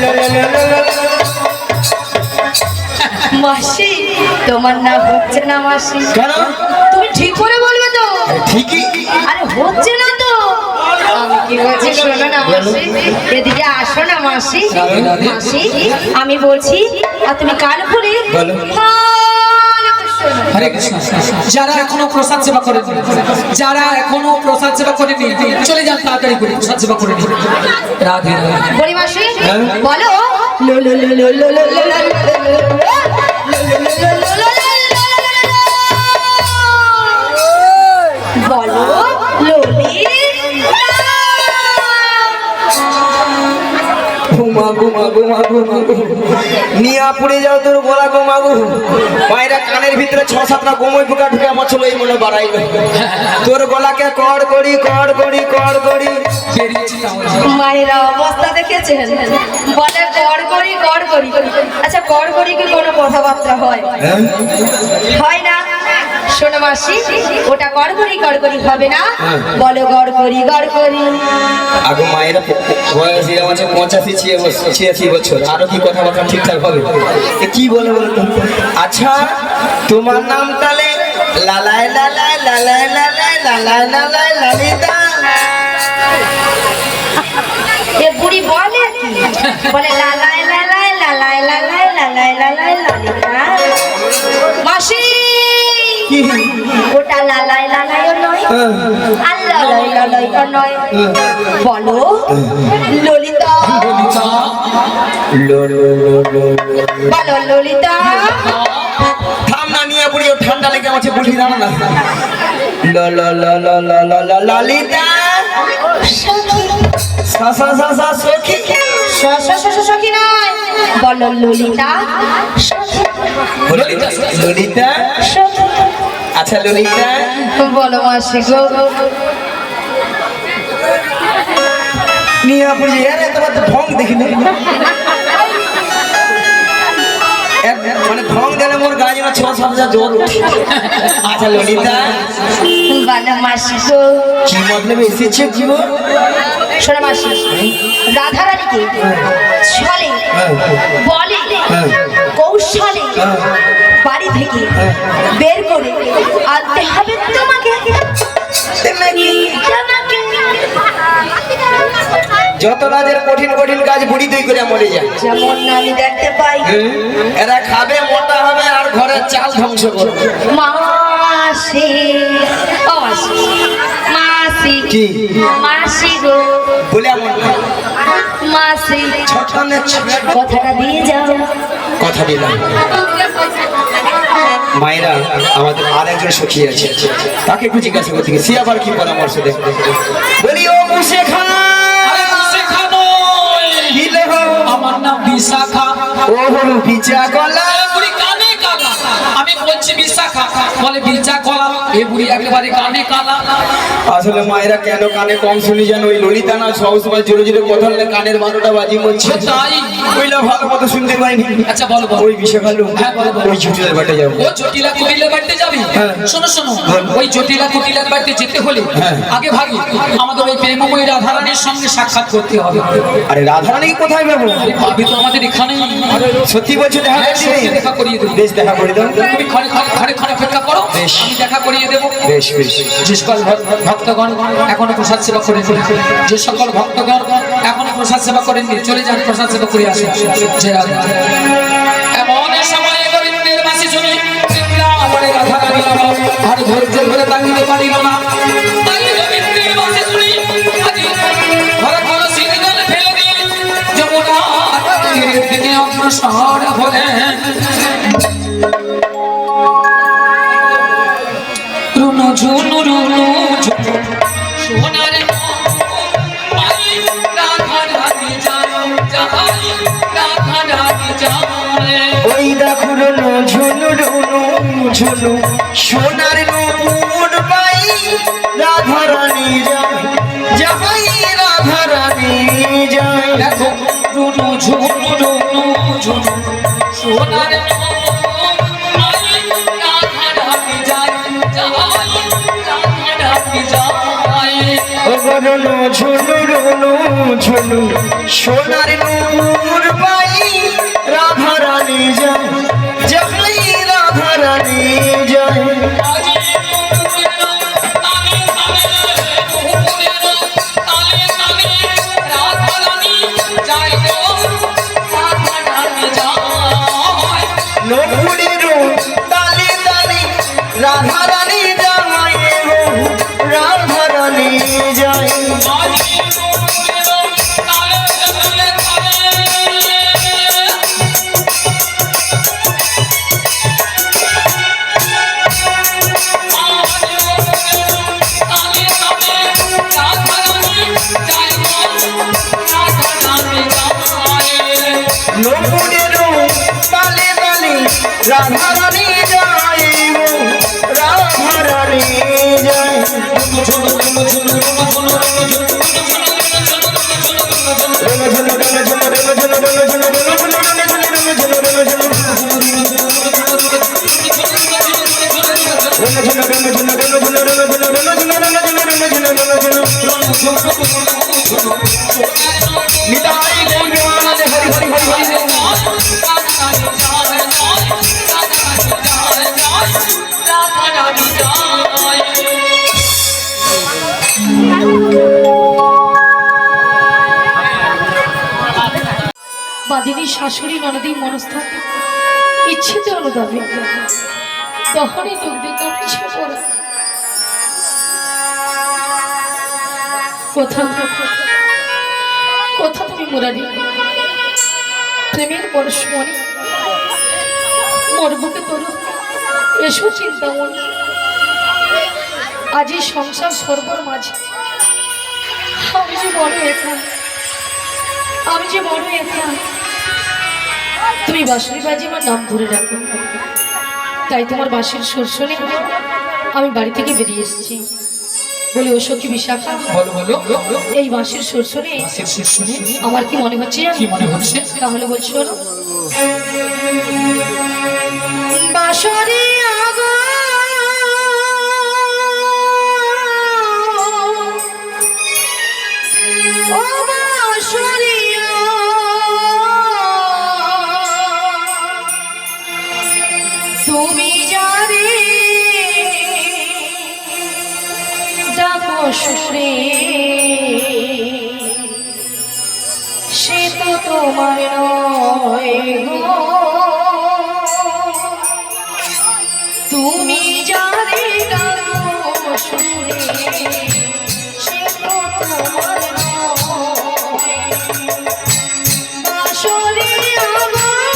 লো লো লো লো লো।
মাসি তোমার না হচ্ছে না মাসি।
কেন?
তুমি ঠিক করে বলবে তো?
ঠিকই।
আরে হচ্ছে না তো। আমি কি বলছি শোনো না মাসি, এদিকে আসো না মাসি। মাসি আমি বলছি আর তুমি কান খুলে
বলো।
ভালো করে শোনো।
হরে কৃষ্ণ। যারা এখনো প্রসাদ সেবা করেনি, যারা এখনো প্রসাদ সেবা করেনি, চলে যান তাড়াতাড়ি করে প্রসাদ সেবা করে নিন। রাধে রাধে।
বলি মাসি
হ্যাঁ?
বলো লো লো লো লো লো লো লো লো বলো লোলি
ঘুমা ঘুমা ঘুমা ঘুমা নিয়া পুড়ে যাও তোর গলা ঘুমা গু। মায়েরা কানের ভিতরে 6-7টা গোময় পোকা ঢুকে আমার ছিল এই মনে বাড়াইবে। তোর গলাকে কড় করি কড় করি কড় করি
বেরিয়েছি তাহলে।
মায়েরা অবস্থা দেখেছেন, বলে কড় করি। আচ্ছা কড় করি কি কোনো কথাবার্তা হয়? হয় না। শোনো মাসি, ওটা কড় করি হবে না। বলো গড় করি।
আগে মায়েরা বয়স এরকম আছে 85 বছর, আরো কি কথাবার্তা ঠিকঠাক হবে? এ কি বলে বলো তো? আচ্ছা তোমার নাম তাহলে লালাই লালাই লালাই লালাই লালাই লালাই লালিতা।
এ বুড়ি বলে কি? বলে লালাই লালাই লালাই লালাই লালাই লালাই লালিতা। মাসি ওটা লালাই লালাইও নয় আর লালাই লালাইও নয়। বলো ললিতা।
ললিতা,
বলো ললিতা।
থাম না নিয়ে বুড়ি, ও ঠান্ডা লেগে আছে বুড়ি জানো না। ল ল ল ল ল ল ল লালিতা সা সা সা সা সখী।
সখী নয়, বলো ললিতা।
ললিতা ললিতা।
সখী।
আচ্ছা ললিতা
বলো মাসি গো।
নিয়ে বুড়ি এর তোমার তো ঢং দেখিনি। মানে ঢং দিলে মোর গায়ে যেন 6-7 জ্বর উঠে। আচ্ছা ললিতা
বলো মাসি গো।
কি মতলবে এসেছে জীবন?
শোনো মাসি, রাধারানীকে ছলে বলে কৌশলে বাড়ি থেকে বের করে আনতে হবে তোমাকে।
যত রাজের কঠিন কঠিন কাজ বুড়ি তুই করে মরে যায়।
যেমন আমি দেখতে পাই
এরা খাবে মোটা হবে আর ঘরের চাল ধ্বংস করবে।
মাসি ও মাসি মাসি
কি?
মাসি গো
বলে এমন না।
মাসি
ছটনে
কথাটা দিয়ে যাও।
কথা দিলাম। মায়েরা আমাদের আর একজন সখী আছে, তাকে একটু জিজ্ঞাসা করতে গিয়ে সে আবার কি পরামর্শ দেয়। বলি ও মুশেখা,
আরে বিশাখা নয়,
কি লেখো?
আমার নাম বিশাখা।
ও হলো বিচা গলা।
এ বুড়ি কানে কালা, আমি বলছি বিশাখা, বলে বিচা কলা। এ বুড়ি একেবারে কানে কালা।
আসলে মায়েরা কেন কানে কম শুনি জানো? ওই ললিতা না সবসময় জোরে জোরে কথা বলে কানের 12টা বাজি মরছে,
তাই
ওইটা ভালো মতো শুনতে পাইনি।
আচ্ছা বল বল।
ওই বিষয় ভালো,
হ্যাঁ, বলো, বলো।
ওই ছুটির বাটে যাবো।
ও জটিলা কুটিলার বাড়িতে যাবি?
হ্যাঁ।
শোনো শোনো,
বল।
ওই জটিলা কুটিলার বাড়িতে যেতে হলে
হ্যাঁ।
আগে ভাগে আমাদের ওই প্রেমময়ী রাধারানীর সঙ্গে সাক্ষাৎ করতে হবে।
আরে রাধারানী কোথায় পাবো?
আরে পাবি তো আমাদের এখানেই।
সত্যি বলছো? দেখা
হ্যাঁ,
করছি
সত্যি দেখা করিয়ে দেবো।
বেশ, দেখা করে দাও।
তুমি ঘরে ঘরে ঘরে অপেক্ষা করো,
বেশ।
আমি দেখা করিয়ে দেবো।
বেশ বেশ।
যে সকল ভক্তগণ এখনো প্রসাদ সেবা করেন, যে সকল ভক্তগণ এখনো প্রসাদ সেবা করেননি, চলে যান প্রসাদ সেবা করে আসুন। জয় রাধা। এমন সময়ে গোবিন্দের বাঁশি শুনি বৃন্দাবনে রাধারানী আমার আর ধৈর্য ধরে তাকিতে পারিল না। তাই গোবিন্দের বাঁশি শুনি আজি ঘরে কলসির জল ফেলে দিয়ে যমুনার তীরের দিকে অগ্রসর হলেন। রুনু ঝুনু রুনু ঝুনু সোনার মাই রাধা রাধি যায় যায়, রাধা রাধি যায়।
ওই দেখো রুনু ঝুনু রুনু ঝুনু সোনার নূপুর পাই রাধারানী যায়, যাই রাধারানী যায়।
দেখো রুনু ঝুনু রুনু ঝুনু সোনার মাই রাধা রাধি যায় যায়, রাধা রাধি যায়।
ও রুনু ঝুনু রুনু ঝুনু সোনার নূপুর পাই রাধারানী যায়, যাই রাধারানী যায়।
আজি তালে তালে তালে রাধা রানী যায় গো, রাধা রানী যায়।
নূপুরের তালে তালে রাধারানী যায় গো, রাধারানী যায়।
আজি তালে তালে তালে
নূপুরের তালে তালে রাধারানী যায় গো, রাধারানী যায়। নিতাই গৌর প্রেমানন্দে হরি হরি হরি হরি।
বাদিনী শাশুড়ি ননদী মনস্থান ইচ্ছেতে অনুদাবে তখনই দুগ্ধে কাঁপিছে পড়া। কোথা কোথা তুমি মুরারি প্রেমের পরশমণি মোর বুকে তরু এসো চিন্তামণি। আজ এই সংসার সর্বর মাঝে আমি যে বড় একা, আমি যে বড় একা। তুমি বাঁশরি বাজি আমার নাম ধরে রাখো, তাই তোমার বাঁশির সুর শুনে আমি বাড়ি থেকে বেরিয়ে এসেছি। বলি ও সখী বিশাখা,
বলো বলো,
এই বাঁশির সুর শুনে
শেষ শুনে
আমার কি মনে হচ্ছে জানো?
কি মনে হচ্ছে?
তাহলে বলছি শোনো। বাঁশরি আগো ও বাঁশরি তুমি যারে ডাকো সুরে সে তো তোমার নয় গো, তুমি যারে ডাকো সুরে সে তো তোমার নয়। বাঁশরি আমার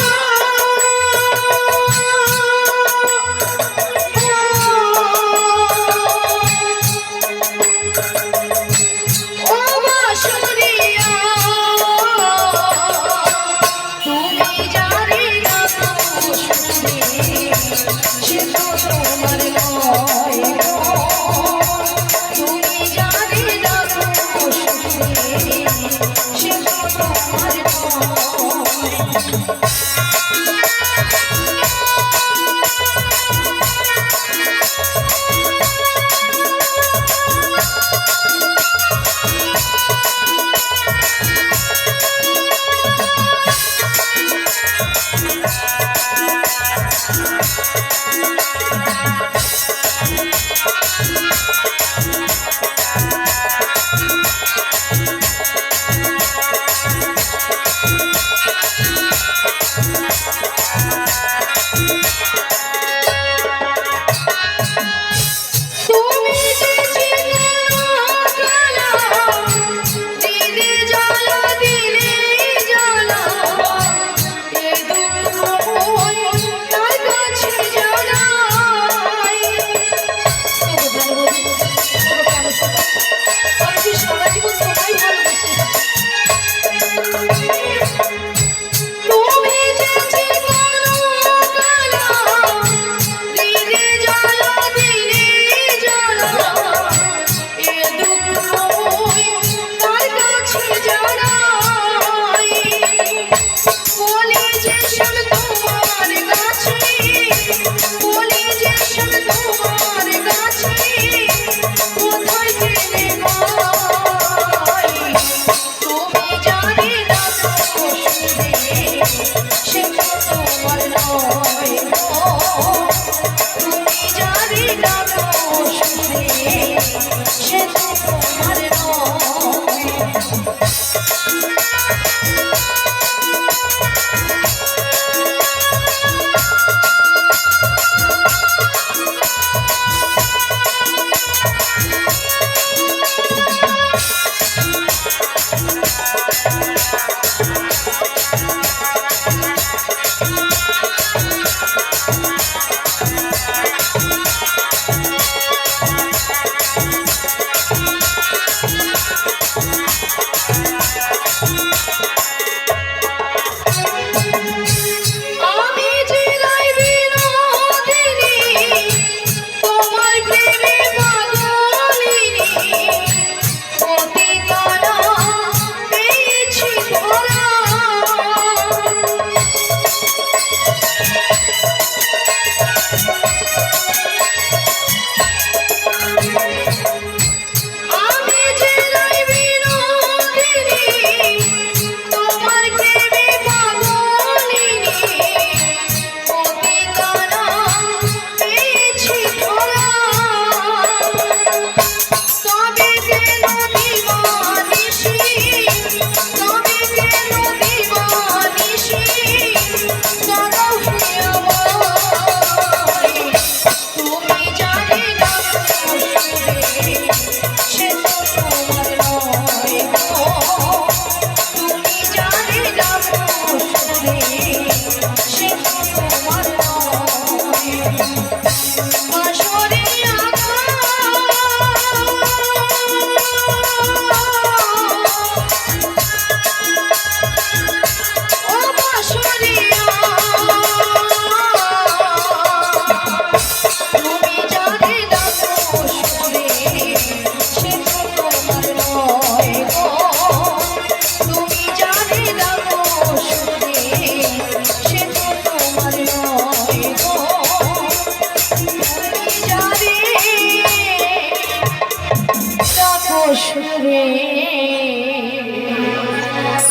সুরে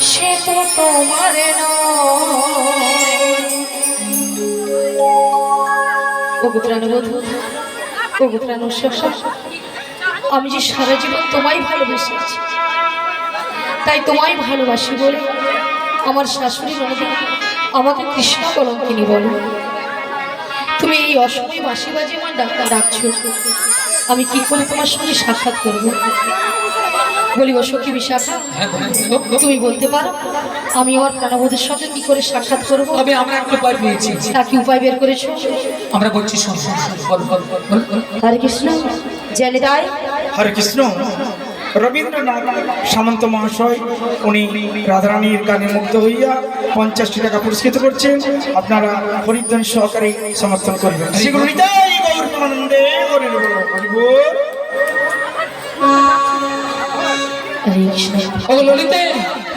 সে তো তোমার আমি যে সারা জীবন তোমায় ভালোবেসেছি, তাই তোমায় ভালোবাসি বলে আমার শাশুড়ি ননদ আমাকে কৃষ্ণ কলঙ্কিনী বলো। তুমি এই অসময়ে বাঁশি বাজিয়ে আমার ডাক্তার ডাকছো, আমি কি করে তোমার সঙ্গে সাক্ষাৎ করবো? বলিব সখী বিশাখা, তুমি বলতে পারো আমি আমার প্রাণবোধের সঙ্গে কি করে সাক্ষাৎ করবো?
তবে আমরা একটু উপায় পেয়েছি।
তা কি উপায় বের করেছো?
আমরা বলছি শোন।
হরে কৃষ্ণ। জেনে দেয়
হরে কৃষ্ণ। রবীন্দ্রনাথ সামন্ত মহাশয় উনি রাধারানীর গানে মুগ্ধ হইয়া 50টি টাকা পুরস্কৃত করছেন, আপনারা হরিধ্বন সহকারে সমর্থন করবেন। সেগুলো নিতাই গৌর প্রেমানন্দে করে নেব।
হরে কৃষ্ণ।
ও ললিতে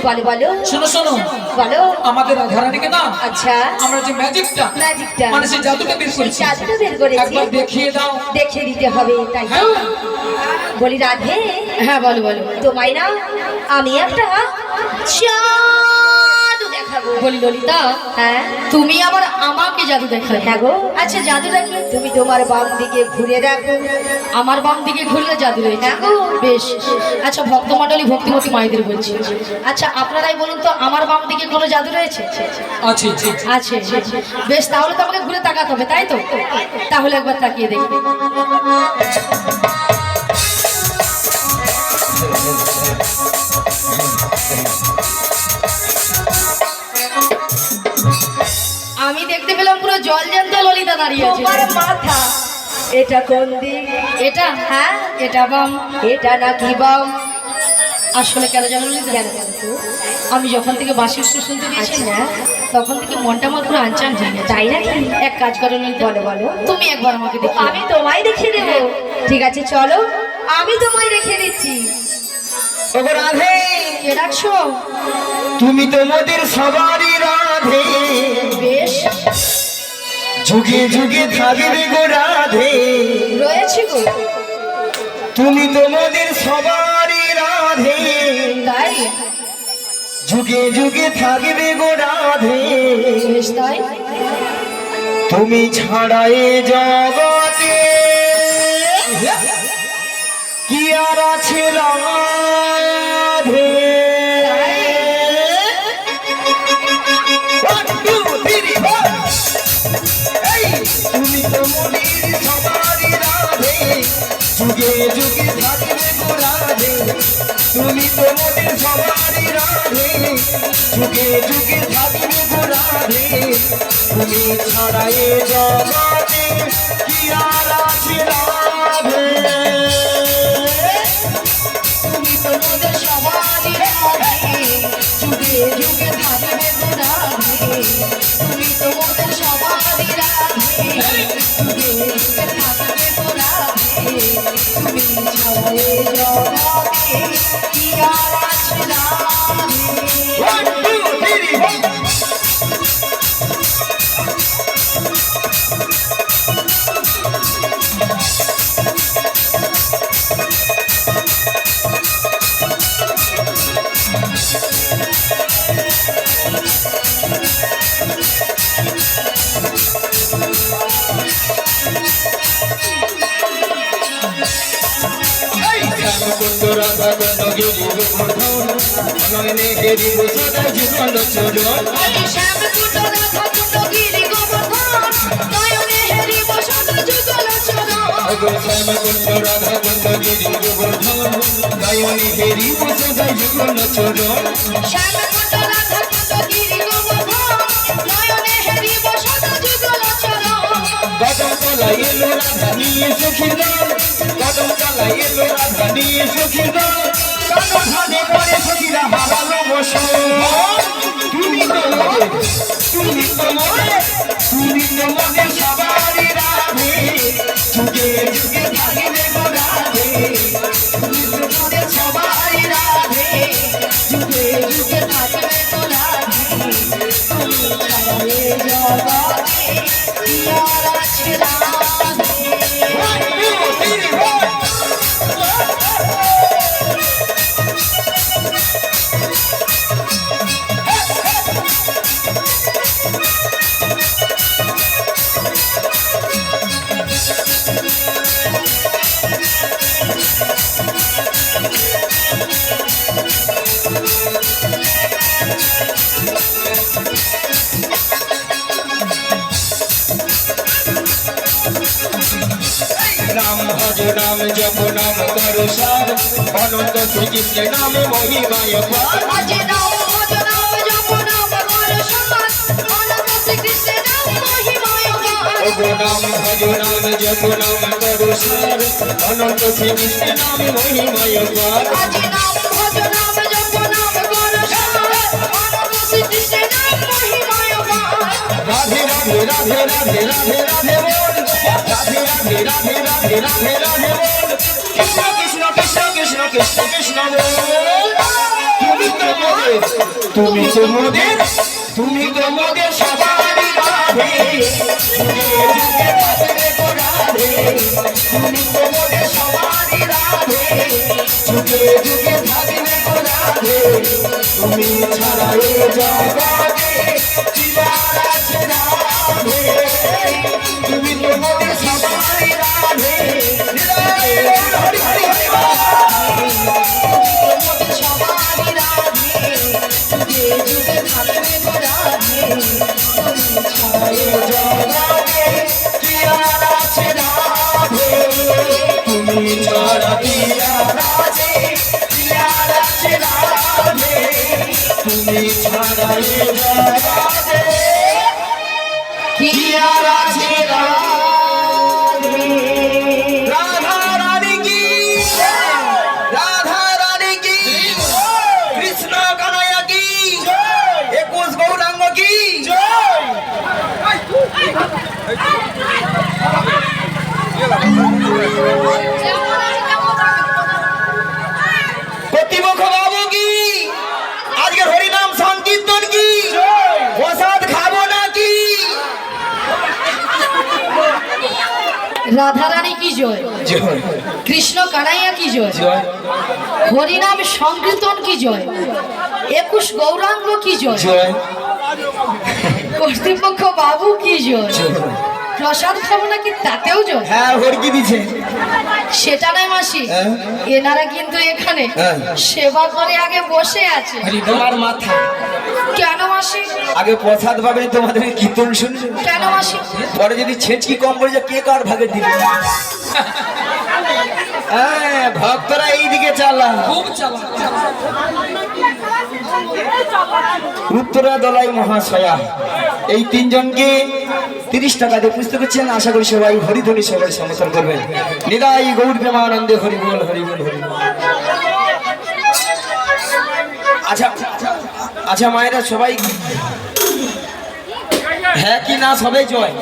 বলো বলো
শোনো শোনো,
বলো।
আমাদের রাধারানীকে না
আচ্ছা
আমরা যে ম্যাজিকটা
ম্যাজিকটা
মানে সেই জাদুটা বের করেছি,
জাদুটা বের করেছি
একবার দেখিয়ে দাও।
দেখিয়ে দিতে হবে তাই তো?
হ্যাঁ।
বলি রাধে,
হ্যাঁ বলো বলো।
তোমায় না আমি একটা জাদু দেখাবো।
বলি ললিতা,
হ্যাঁ
তুমি আবার আমাকে জাদু দেখাবে?
হ্যাঁ গো।
আচ্ছা জাদুটা কি?
তুমি তোমার বাম দিকে ঘুরে দেখো।
আমার বাম দিকে ঘুরলে জাদু রয়েছে?
হ্যাঁ গো।
বেশ। আচ্ছা ভক্তমণ্ডলী ভক্তিমতী মায়েদের বলছি, আচ্ছা আপনারাই বলুন তো আমার বাম দিকে কোনো জাদু রয়েছে?
আছে
আছে। বেশ, তাহলে তো আমাকে ঘুরে তাকাতে হবে তাই তো? তাহলে একবার তাকিয়ে দেখি। আমি দেখতে পেলাম পুরো জল জ্যান্ত ললিতা দাঁড়িয়ে আছে।
তোমার মাথা এটা কোন দিক?
এটা?
হ্যাঁ
এটা বাম।
এটা নাকি বাম?
আসলে কেন জানো ললিতা?
কেন কেন তো?
আমি যখন থেকে বাঁশির সুর শুনতে পেয়েছি না, তখন থেকে মনটা আমার পুরো আনচান হয়ে গেছে।
তাই নাকি?
এক কাজ করো ললিতা,
বলো বলো।
তুমি একবার আমাকে দেখো।
আমি তোমায় রেখে দেবো। ঠিক আছে চলো, আমি তোমায় রেখে দিচ্ছি।
ওগো রাধে,
কে ডাকছো?
তুমি তো মোদের সবারই রাধে,
বেশ,
যুগে যুগে থাকবে গো রাধে।
রয়েছি গো।
তুমি তো মোদের সবারই রাধে,
তাই?
যুগে যুগে থাকবে গো রাধে।
বেশ তাই।
তুমি ছাড়া এ জগতে কি আর আছে Radhe? One, two, three, four. এই, তুমি তো মনের সবারই রাধে, যুগে যুগে থাকবে গো রাধে। তুমি তো মনের সবারই রাধে, যুগে যুগে থাকবে গো রাধে। তুমি ছাড়া এ জগতে কি আর আছে রাধে?
তুমি তো মোদের সবারই রাধে, যুগে যুগে থাকবে গো রাধে। তুমি তো মোদের সবারই রাধে, যুগে যুগে থাকবে গো রাধে। তুমি ছাড়া এ জগতে কি আর আছে Radhe?
One, two, three, four. Shyamkund Radha গন্ধ গিরি গোবর্ধন, অনয়নে গেরি সদাই জীবন চরণ।
শ্যামকুণ্ড রাধা কুণ্ড গিরি গোবর্ধন, নয়নে হেরিব সদা যুগল চরণ।
ওগো শ্যামকুণ্ড রাধা গন্ধ গিরি গোবর্ধন, অনয়নে গেরি সদাই জীবন চরণ।
শ্যামকুণ্ড রাধা কুণ্ড গিরি গোবর্ধন, নয়নে হেরিব সদা যুগল চরণ।
কদম তলায় এলো রাধা নিয়ে সখীর দল, কদম তলায় এলো রাধা নিয়ে সখীর দল। কানো ধানে করে সখীরা হারালো বসন। তুমি তো মোদের, তুমি তো মোদের, তুমি তো মোদের সবারই রাধে, যুগে যুগে থাকবে গো রাধে। তুমি তো মোদের সবারই রাধে, যুগে যুগে থাকবে গো রাধে। তুমি ছাড়া এ জগতে কি আর আছে Radhe? One, two, three, four. Ram ভজ নাম জপ নাম করো সার, অনন্ত শ্রীকৃষ্ণ নামে মহিমায় পার।
আজ নাম ভজ নাম জপ নাম কর সমান, অনন্ত শ্রীকৃষ্ণের নাম মহিমায় গান।
ওগো নাম ভজ নাম জপ নাম করো সার, অনন্ত শ্রীকৃষ্ণ নামে মহিমায় পার।
আজ নাম ভজ নাম জপ নাম কর সমান, অনন্ত শ্রীকৃষ্ণের নাম মহিমায় গান।
রাধে রাধে রাধে রাধে রাধে রাধে বল, রাধে রাধে রাধে রাধে রাধে রাধে বল। কৃষ্ণ কৃষ্ণ কৃষ্ণ কৃষ্ণ কৃষ্ণ কৃষ্ণ বল। তুমি তো মোদের তুমি তো মোদের সবারই রাধে যুগে থাকবে গো রাধে তুমি তো মোদের সবারই রাধে যুগে যুগে থাকবে গো রাধে তুমি ছাড়া এ জগতে কি আর আছে রাধে তুমি তো মোদের সবারই রাধে হরি হরি হরি
সবারই রাধে যুগে যুগে থাকবে গো রাধে
তুমি ছাড়া কি আর আছে রাধে তুমি ছাড়া এ জগতে কি আর আছে রাধে রাধা রানী কি রাধা রানী কি কৃষ্ণ কানাইয়া কি 21 গৌরাঙ্গ কি কর্তৃপক্ষ বাবু কি আজকের হরিনাম সংকীর্তন কি প্রসাদ খাবো না কি
রাধারানী কি জয়,
জয়
কৃষ্ণ কানাইয়া কি জয়,
জয়
হরিনাম সংকীর্তন কি জয়, 21 গৌরাঙ্গ কি জয়,
জয়
কর্তৃপক্ষ বাবু কি জয়, প্রসাদ খাবো নাকি তাতেও জয়।
হ্যাঁ হরকি দিছে
সেটা নয় মাসি,
হ্যাঁ।
এনারা কিন্তু এখানে
হ্যাঁ।
সেবা করে আগে বসে আছে।
তোমার মাথা
কেন মাসি,
আগে প্রসাদ পাবে তোমাদের কীর্তন শুনবে
কেন মাসি?
পরে যদি ছেঁচকি কম পড়ে যায় কে কার ভাগে দিবে হ্যাঁ ভক্তরা এইদিকে চালা
খুব চালা
উত্তরা দলাই মহাশয়া এই তিনজনকে 30 টাকা দিয়ে পুস্তক করছেন। আশা করি সবাই হরিধ্বনি সবাই সমর্থন করবেন। নিদাই গৌর প্রেমানন্দে হরি বল হরি বল হরি বল। আচ্ছা আচ্ছা মায়েরা সবাই হ্যাঁ কি না সবাই জয়,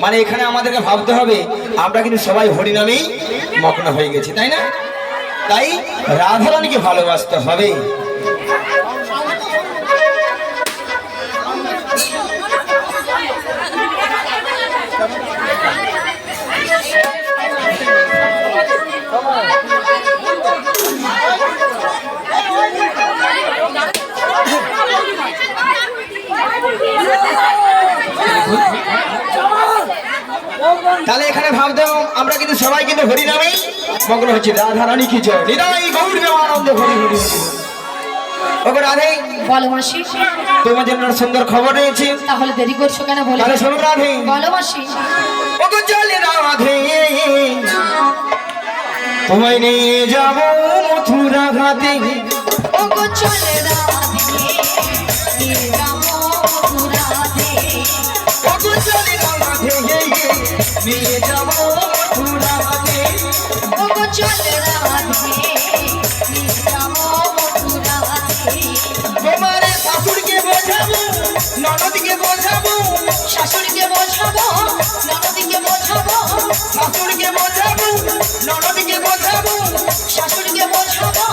মানে এখানে আমাদেরকে ভাবতে হবে আমরা কিন্তু সবাই হরিনামেই মগ্ন হয়ে গেছি, তাই না? তাই রাধারানীকে ভালোবাসতে হবে। তাহলে এখানে ভাবতে হবে আমরা কিন্তু সবাই কিন্তু হরিনামেই মগ্ন হচ্ছি। রাধারানী কি জয়, নিরাই গৌর প্রেমানন্দ হরি হরি হরি। ওগো রাধে
বলো মাসি,
তোমার জন্য সুন্দর খবর রয়েছে,
তাহলে দেরি করছো কেন বলো?
তাহলে শোনো রাধে।
বলো মাসি।
ওগো চলে রাধে তোমায় নিয়ে যাব মথুরা ঘাটে,
ওগো চলে রাধে নিয়ে যাবো মথুরাতে,
ওগো চলে রাধে নিয়ে যাব মথুরা ঘাটে,
ওগো চলে রাধে নিয়ে যাবো মথুরাতে।
তোমার শাশুড়িকে বোঝাবো ননদকে বোঝাবো,
শাশুড়িকে বোঝাবো ননদিকে বোঝাবো,
শাশুড়িকে বোঝাবো ননদকে বোঝাবো,
শাশুড়িকে বোঝাবো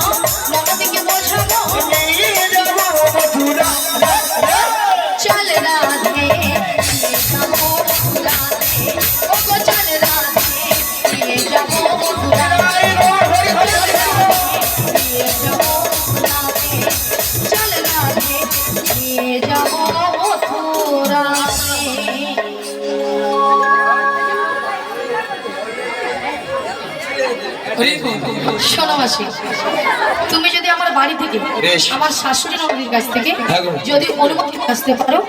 ননদিকে বোঝাবো।
নিয়ে যাব মথুরা
চলে রাধে নিয়ে যাবো মথুরাতে, ওগো চলে রাধে নিয়ে যাবো মথুরাতে, নিয়ে যাবো মথুরাতে, চলে রাধে নিয়ে যাবো মথুরাতে। শোনো মাসি, তুমি যদি আমার বাড়ি থেকে
বেশ।
আমার শাশুড়ি নবীর কাছ থেকে
হ্যাঁ গো।
যদি অনুমতি আসতে পারো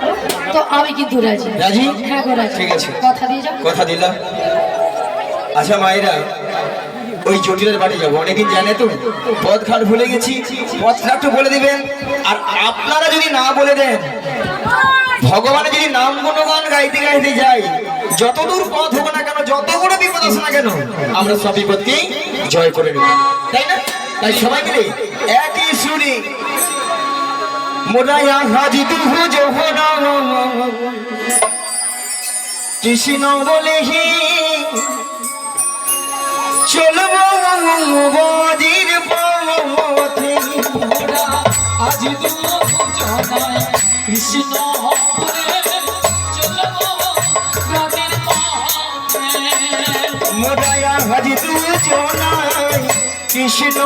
তো আমি কিন্তু রাজি।
রাজি?
হ্যাঁ গো রাজি।
ঠিক আছে।
কথা দিয়ে যাও।
কথা দিলাম। আচ্ছা মায়েরা ওই জটিলের বাড়ি যাবো, অনেকদিন জানে তো পথ ঘাট ভুলে গেছি, পথটা একটু বলে দিবেন। আর আপনারা যদি না বলে দেন, ভগবানের যদি নাম গুণগান গাইতে গাইতে যাই, যতদূর পথ হোক না কেন, যত বড় বিপদ আসে না কেন, আমরা সব বিপদকেই জয় করে নেব, তাই না? তাই সবাই মিলে একই সুরে মোরায়া হাজি দুহু জোহরা কৃষ্ণ বলে হি চলবো বাজির পথে,
আজি দুজনায় কৃষ্ণ বলে চলব ব্রজের পথে।
মোরায়া হাজি দুজনায় কৃষ্ণ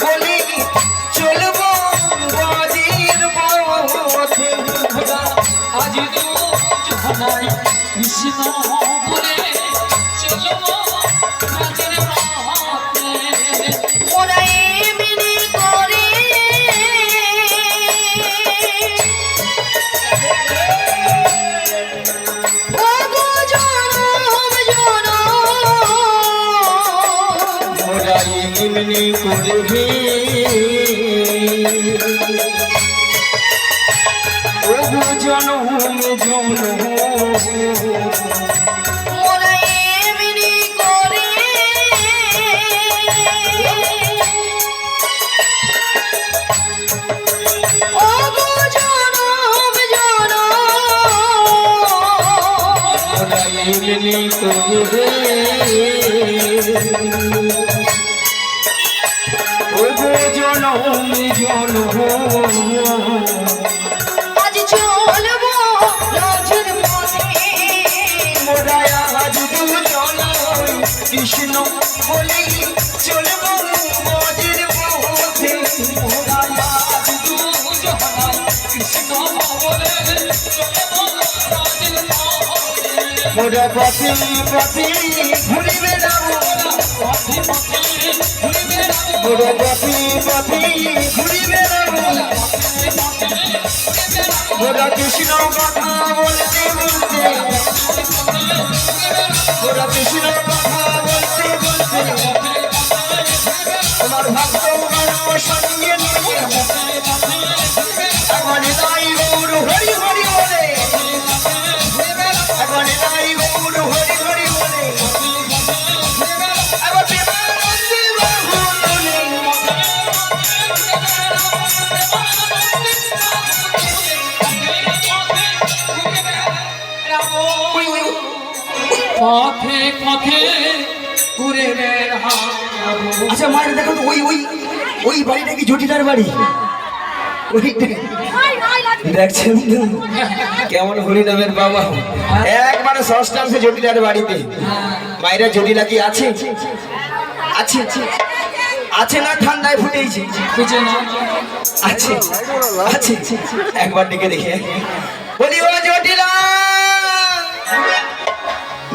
বলি চলবো বাজির পথে।
আজি দুজনায় কৃষ্ণ বলে চলব ব্রজের পথে।
ওরা এমনি করে ও গো জনম জনম
মোরাই এমনি করবে ওগো জনম জনম
ওরা এমনি করে ও গো জনম জনম
মোরাই এমনি করবে ওগো জনম জনম
আজ চলবো রজের পথে
মোরায়া হাজি দুজনায় কৃষ্ণ বলি চলবো বাজির পথে।
মোরায়া আজি দুজনায় কৃষ্ণ বলে চলব ব্রজের পথে।
মোরা পথে পথে ঘুরে বেড়াবো
পথে পথে ঘুরে বেড়াবো।
মোরা পথে পথে ঘুরে বেড়াবো মোরা কৃষ্ণ কথা বলতে বলতে মোরা কৃষ্ণ কথা বলতে বলতে তোমার ভক্ত সঙ্গে নিয়ে এখন তাই গৌর হরি হরি বলে এখন তাই গৌর হরি হরি বলে এবার প্রেমানন্দে বাহু তোলে।
পথে পথে ঘুরে বেড়াবো।
আচ্ছা মায়ের দেখো তো ওই ওই ওই বাড়িটা কি জটিলার বাড়ি ওইটা দেখছেন তো কেমন হরিনামের বাবা একবারে ষষ্ঠাংশে জটিলার বাড়িতে মায়েরা জটিলা কি আছে আছে আছে না ঠান্ডায় ফুটেইছে
খুঁজে না
আছে আছে একবার ডেকে দেখে বলি ও জটিলা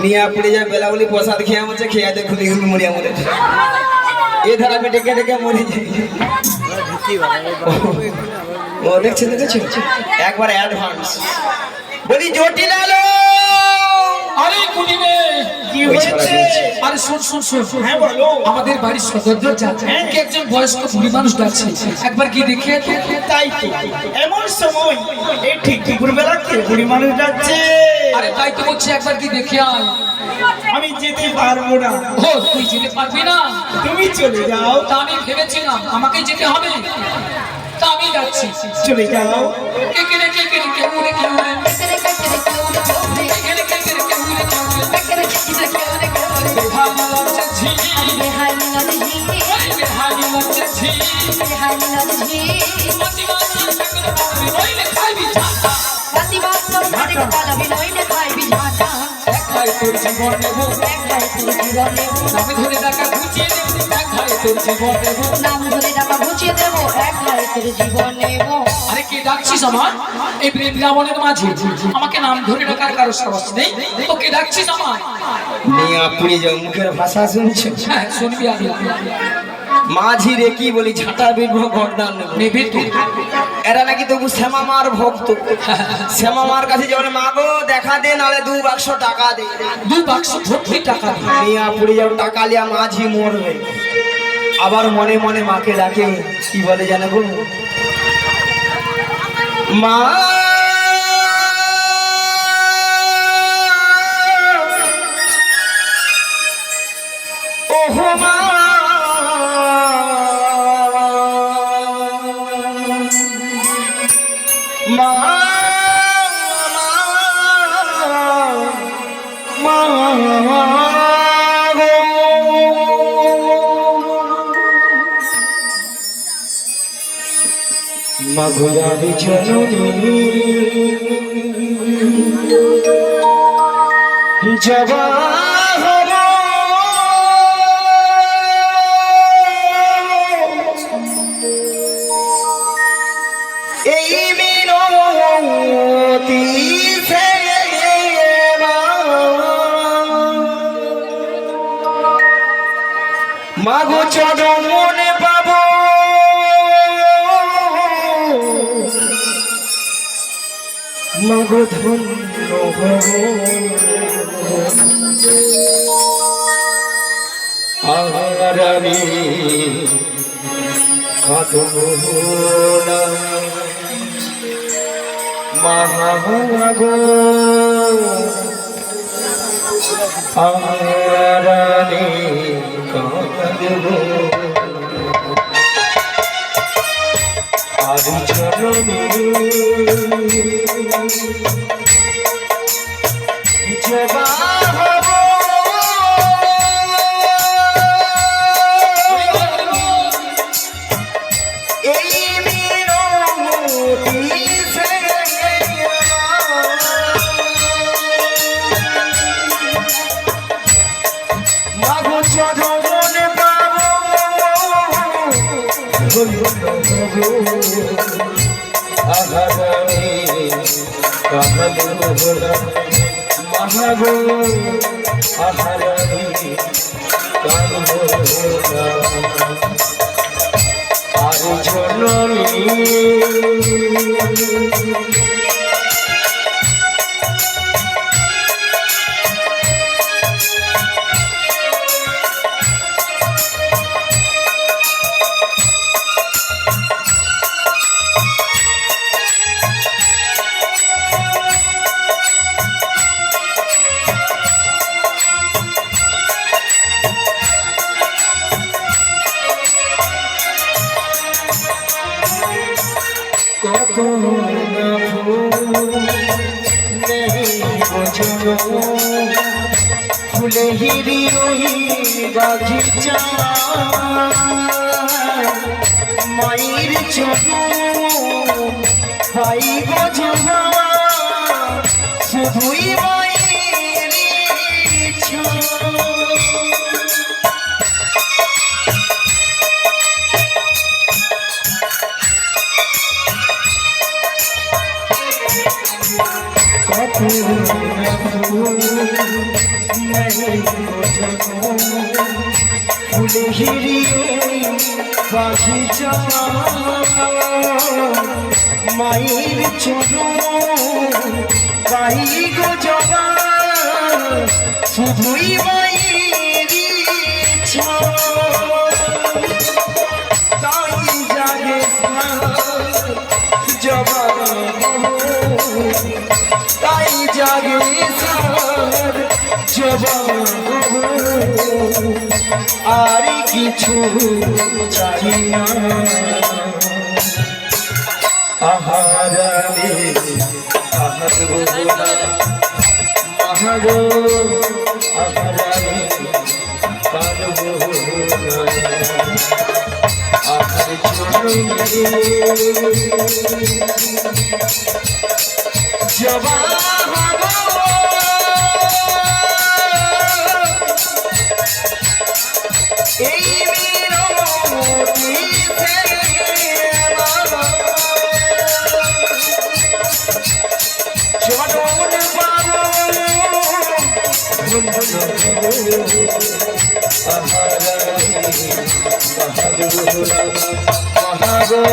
নিয়ে পড়ে যায় বেলা বলি প্রসাদ খেয়ে আমাকে খেয়াতে খুলে খুলে মরিয়া মরে এ ধারা আমি ডেকে ডেকে মরে যাই ও দেখছে দেখেছো একবার অ্যাডভান্স বলি জটিলা লো
আরে কুনিবে
কি হয়েছে?
আরে শুন শুন শুন
হ্যাঁ বলো।
আমাদের বাড়ির সদস্য যাচ্ছে কে একজন বয়স্ক বুড়ি মানুষ ডাকছে একবার কি দেখে
তাই তো এমন সময় এই ঠিক দুপুরবেলা কে বুড়ি মানুষ যাচ্ছে?
আরে তাই তো বলছি একবার কি দেখে আয়।
আমি যেতে পারবো না,
ও তুই যেতে পারবি না?
তুমি চলে যাও।
তা আমি ভেবেছিলাম আমাকেই যেতে হবে, তা আমি যাচ্ছি।
চলে যাও।
কে কে রে, কে কে রে, কে উড়ে কে উড়ে, কে কে রে, কে কে রে, কে উড়ে কে উড়ে, বেহানি লাগছে ঝি, বেহানি লাগছে ঝি, মাটি মাটি ঠাকুর বাবু নইলে খাইবি ঝাঁটা, এক ভাই তোর জীবন নেব, নামে ধরে টাকা ঘুচিয়ে দেব, এক ভাই তোর জীবন নেব। আরে কে ডাকছিস আমার এই বৃন্দাবনের মাঝে? আমাকে নাম ধরে ডাকার কারো সাহস নেই, তো কে ডাকছিস আমার?
নিয়ে পুরি যাও, মুখের ভাষা শুনছো?
হ্যাঁ শুনবি আগে,
মাঝি রে কি বলি ঝাঁটা বিড়ব গর্দান
নেবে তুই।
এরা নাকি তবু শ্যামা মার ভক্ত। শ্যামা মার কাছে যেমন মাগো দেখা দে, নালে 2 বাক্স টাকা দে।
2 বাক্স ভর্তি টাকা দে।
নিয়ে পুরি যাও, টাকা লিয়া মাঝি মরবে। আবার মনে মনে মাকে ডাকে, কি বলে জানো গো? মা ওহো মা, মা মাগুয়ারি জননী জবাহর এই মিনতি মাগো চরণে পাব মাগো ধন্য হব আর আমি কাঁদনা মহাগো আর আমি কাঁদব আর জননী জবাহর এই মিনতি মাগো চরণে পাব আহারানি কামল মহাগো আহারানি কামল আর জননী ফুলে হিরি বাগিচা মায়ের চরণ পাই গজবা শুধুই মায়ের ইচ্ছা ফুলে হিরি বাগিচা মায়ের চরণ পাই গজবা শুধুই মায়ের ইচ্ছা তাই জাগে জবা তাই জাগে জবা আর কিছু চাই না আহারানি মহাগো আহারানি কানব আহার জবা এই মিনতি চরণ পাব মহাগো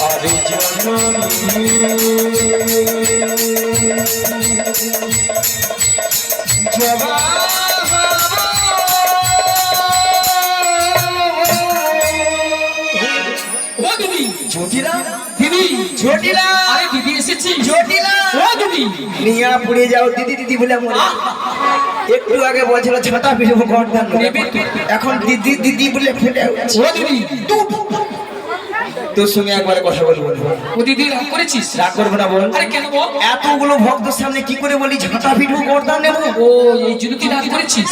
আর জননী জটিলা দিদি জটিলা আরে দিদি এসেছি জটিলা ও দিদি নিয়া পুড়ে যাও দিদি দিদি বলে মনে একটু আগে বলছিল ছাতা পিছবো গর্দান এখন দিদি দিদি বলে ফেলে ও দিদি তোর সঙ্গে একবার কথা বলবো।
ও দিদি রাগ করেছিস?
রাগ করবো না বল।
আরে কেন বল?
এতগুলো ভক্তের সামনে কি করে বলি ঝাঁটা পিটবো গর্দান নেবো?
ও এই জন্য তুই রাগ করেছিস?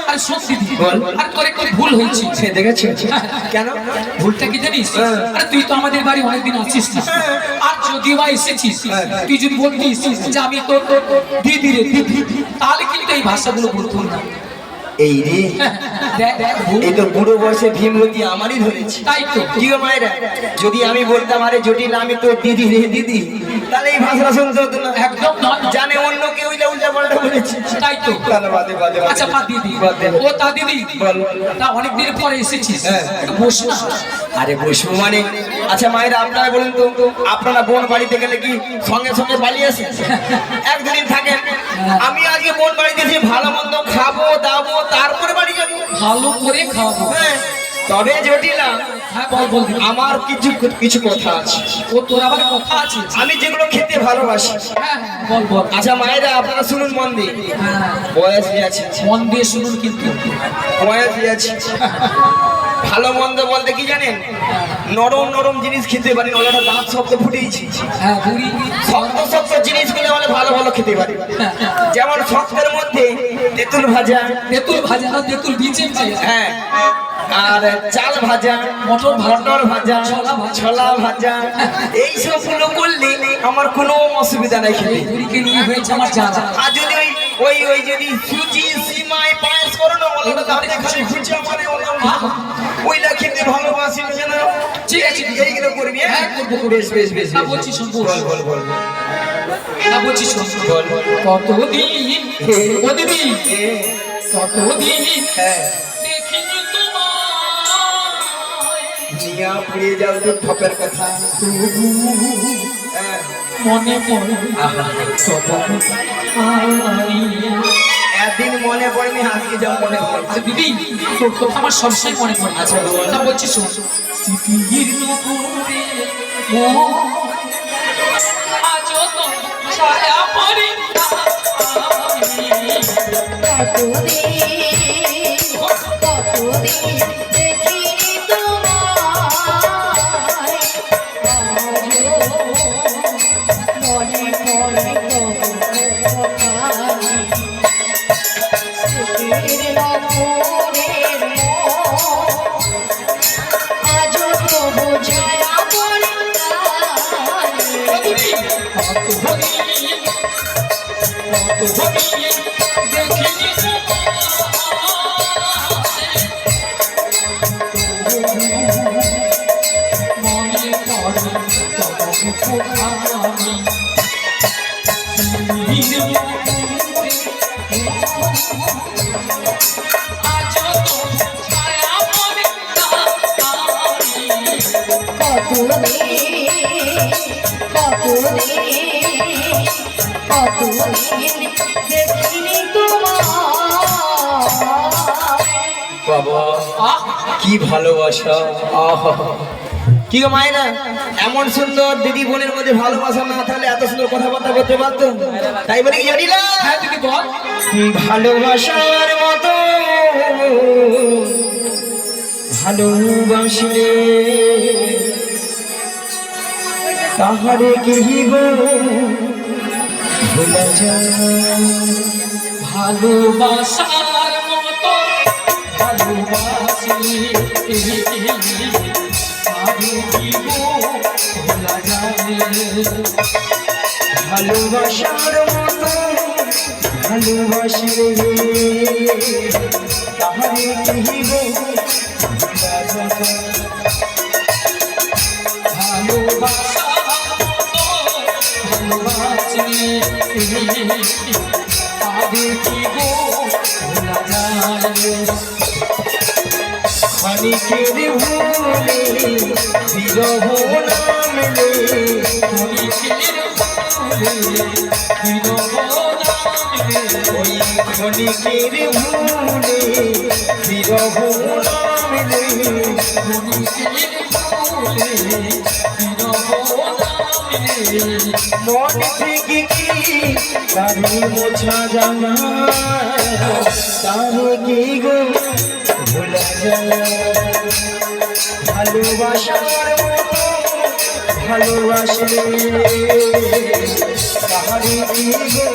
আরে সত্যি দিদি
বল।
আর তোর একটু ভুল হয়েছে।
সে দেখেছিস কেন?
ভুলটা কি জানিস? আরে তুই তো আমাদের বাড়ি অনেকদিন আসিস না, আর যদিও বা এসেছিস তুই যদি বলতিস যে আমি তোর দিদি রে দিদি, তাহলে কিন্তু এই ভাষাগুলো বলতাম না।
এই রে
দেখ দেখ ভুল।
এই তো বুড়ো বয়সে ভীমরতি আমারই ধরেছি।
তাই তো
কি গো মায়েরা, যদি আমি বলতাম আরে জটিল আমি তো দিদি রে দিদি, তাহলে এই ভাষা শুনতে হতো না।
একদম নয়।
জানে অন্য কেউ উল্টা পাল্টা বলেছে।
তাই তো।
তাহলে বাদে বাদে বাদে।
আচ্ছা বাদ দিয়ে দি।
বাদ দে।
ও তা দিদি
বল।
তা অনেকদিন পরে এসেছিস,
হ্যাঁ।
একটু বস না।
আরে বসবো মানে? আচ্ছা মায়েরা আপনারা বলেন তো, আপনারা বোন বাড়িতে গেলে কি সঙ্গে সঙ্গে পালিয়ে আসেন? এক দুদিন থাকেন। আমি আজকে বোন বাড়িতে যে ভালো মন্দ খাবো দাবো তারপরে বাড়ি যাবো।
ভালো করে খাওয়াবো।
হ্যাঁ, তবে জটিলা
হ্যাঁ বল বল দিদি।
আমার কিছু কিছু কথা আছে।
ও তোর আবার কথা আছে?
আমি যেগুলো খেতে ভালোবাসি।
হ্যাঁ বল বল।
আচ্ছা মায়েরা আপনারা শুনুন মন দিয়ে।
হ্যাঁ
বয়স আছে,
মন দিয়ে শুনুন কিন্তু।
বয়স আছে। ভালো মন্দ বলতে কি জানেন? নরম নরম জিনিস খেতে পারি, ওটা দাঁত শব্দ ফুটেইছি।
হ্যাঁ বুড়ি
শক্ত শক্ত জিনিস গুলো বলে ভালো ভালো খেতে পারি। যেমন শক্তের মধ্যে তেঁতুল ভাজা,
তেঁতুল ভাজা না তেঁতুল বিচে ভাজা।
হ্যাঁ, আর চাল ভাজা,
মটর ভাজা,
মটর ভাজা,
ছোলা ভাজা।
ছোলা ভাজা, এই সবগুলো করলে আমার কোনো অসুবিধা নাই খেতে।
এই বুড়িকে নিয়ে হয়েছে আমার জানা।
আর যদি ওই যদি সুজি সিমাই পায়েস করো না, ওটা দাঁতে খালি খুঁজে মানে ওইটা খেতে ভালোবাসি না।
ঠিক আছে
এইগুলো করবি?
হ্যাঁ করবো করবো।
বেশ বেশ বেশ।
না বলছি শোন বল
বল বল বল
না বলছি শোন
বল।
কতদিন ও দিদি কতদিন
হ্যাঁ,
দেখিনি তোমায়,
নিয়া পুড়িয়ে যাও তো ঠপের কথা। হ্যাঁ,
মনে পড়ে
আহা। একদিন মনে পড়েনি, আজকে যা মনে পড়ে।
আরে দিদি তোর কথা আমার সবসময় মনে পড়ে।
আচ্ছা, বল।
না বলছি শোন স্মৃতির নুপুরে মন আজও তো ছায়া পড়ে না আমি।
কতদিন দেখিনি তোমায়, আজও মনে পড়ে তবু কথাই। স্মৃতির নপুরের মন আজও তবু ছায়া পড়ে নাই। কতদিন দেখিনি তোমায়।
বাবা কি ভালোবাসা! আহা, কি গো মায়েরা, এমন সুন্দর দিদি বোনের মধ্যে ভালোবাসা না থাকলে এত সুন্দর কথাবার্তা করতে পারতো? তাই বলে কি জানিলা?
হ্যাঁ দিদি বল।
ভালোবাসার মতো ভালোবাসলে তাহারে কেহিব ভোলা যায়।
ভালোবাসার মতো ভালোবাসি আগে কি গো ভোলা যায়।
ভালোবাসার মতো ভালোবাসলে তাহারে কেহিব ভোলা যায়।
ভালোবাসার মতো ভালোবাসি আগে কি গো ভোলা যায়।
ক্ষণিকের ভুলে বিরহ নামলে, ওই ক্ষণিকের ভুলে বিরহ নামলে, মন থেকে কি তারে মোছা জানা, তারে কি গো ভোলা যায়। ভালোবাসার মতো ভালোবাসলে কাহারে কি গো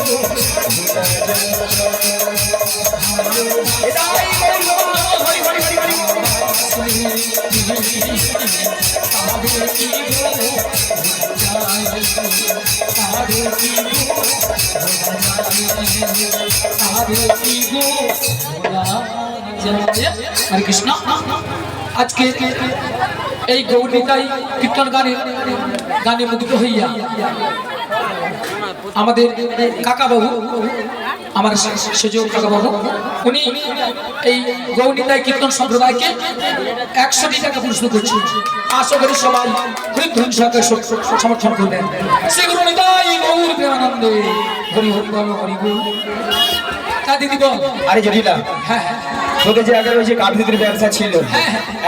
ভুলা যায় এটাই বলবো হরি হরি হরি হরি
হরে কৃষ্ণ। আজকে এই গৌরীতাই কীর্তন গানে মুগ্ধ হইয়া আমাদের কাকা বাবু, আমার সেজো কাকা বাবু, উনি এই গৌরীতাই কীর্তন সম্প্রদায়কে 100 টাকা পুরস্কার করছেন। আশা করি সবাই খুব ধন সহকারে সমর্থন করবেন। শ্রী গুরু নিতাই গৌর প্রেমানন্দে হরি হরি বল হরি বল। দিদি বল।
আরে জটিলা,
হ্যাঁ হ্যাঁ
তোকে যে আগে ওই যে কাঠবিদ্যুতের ব্যবসা ছিল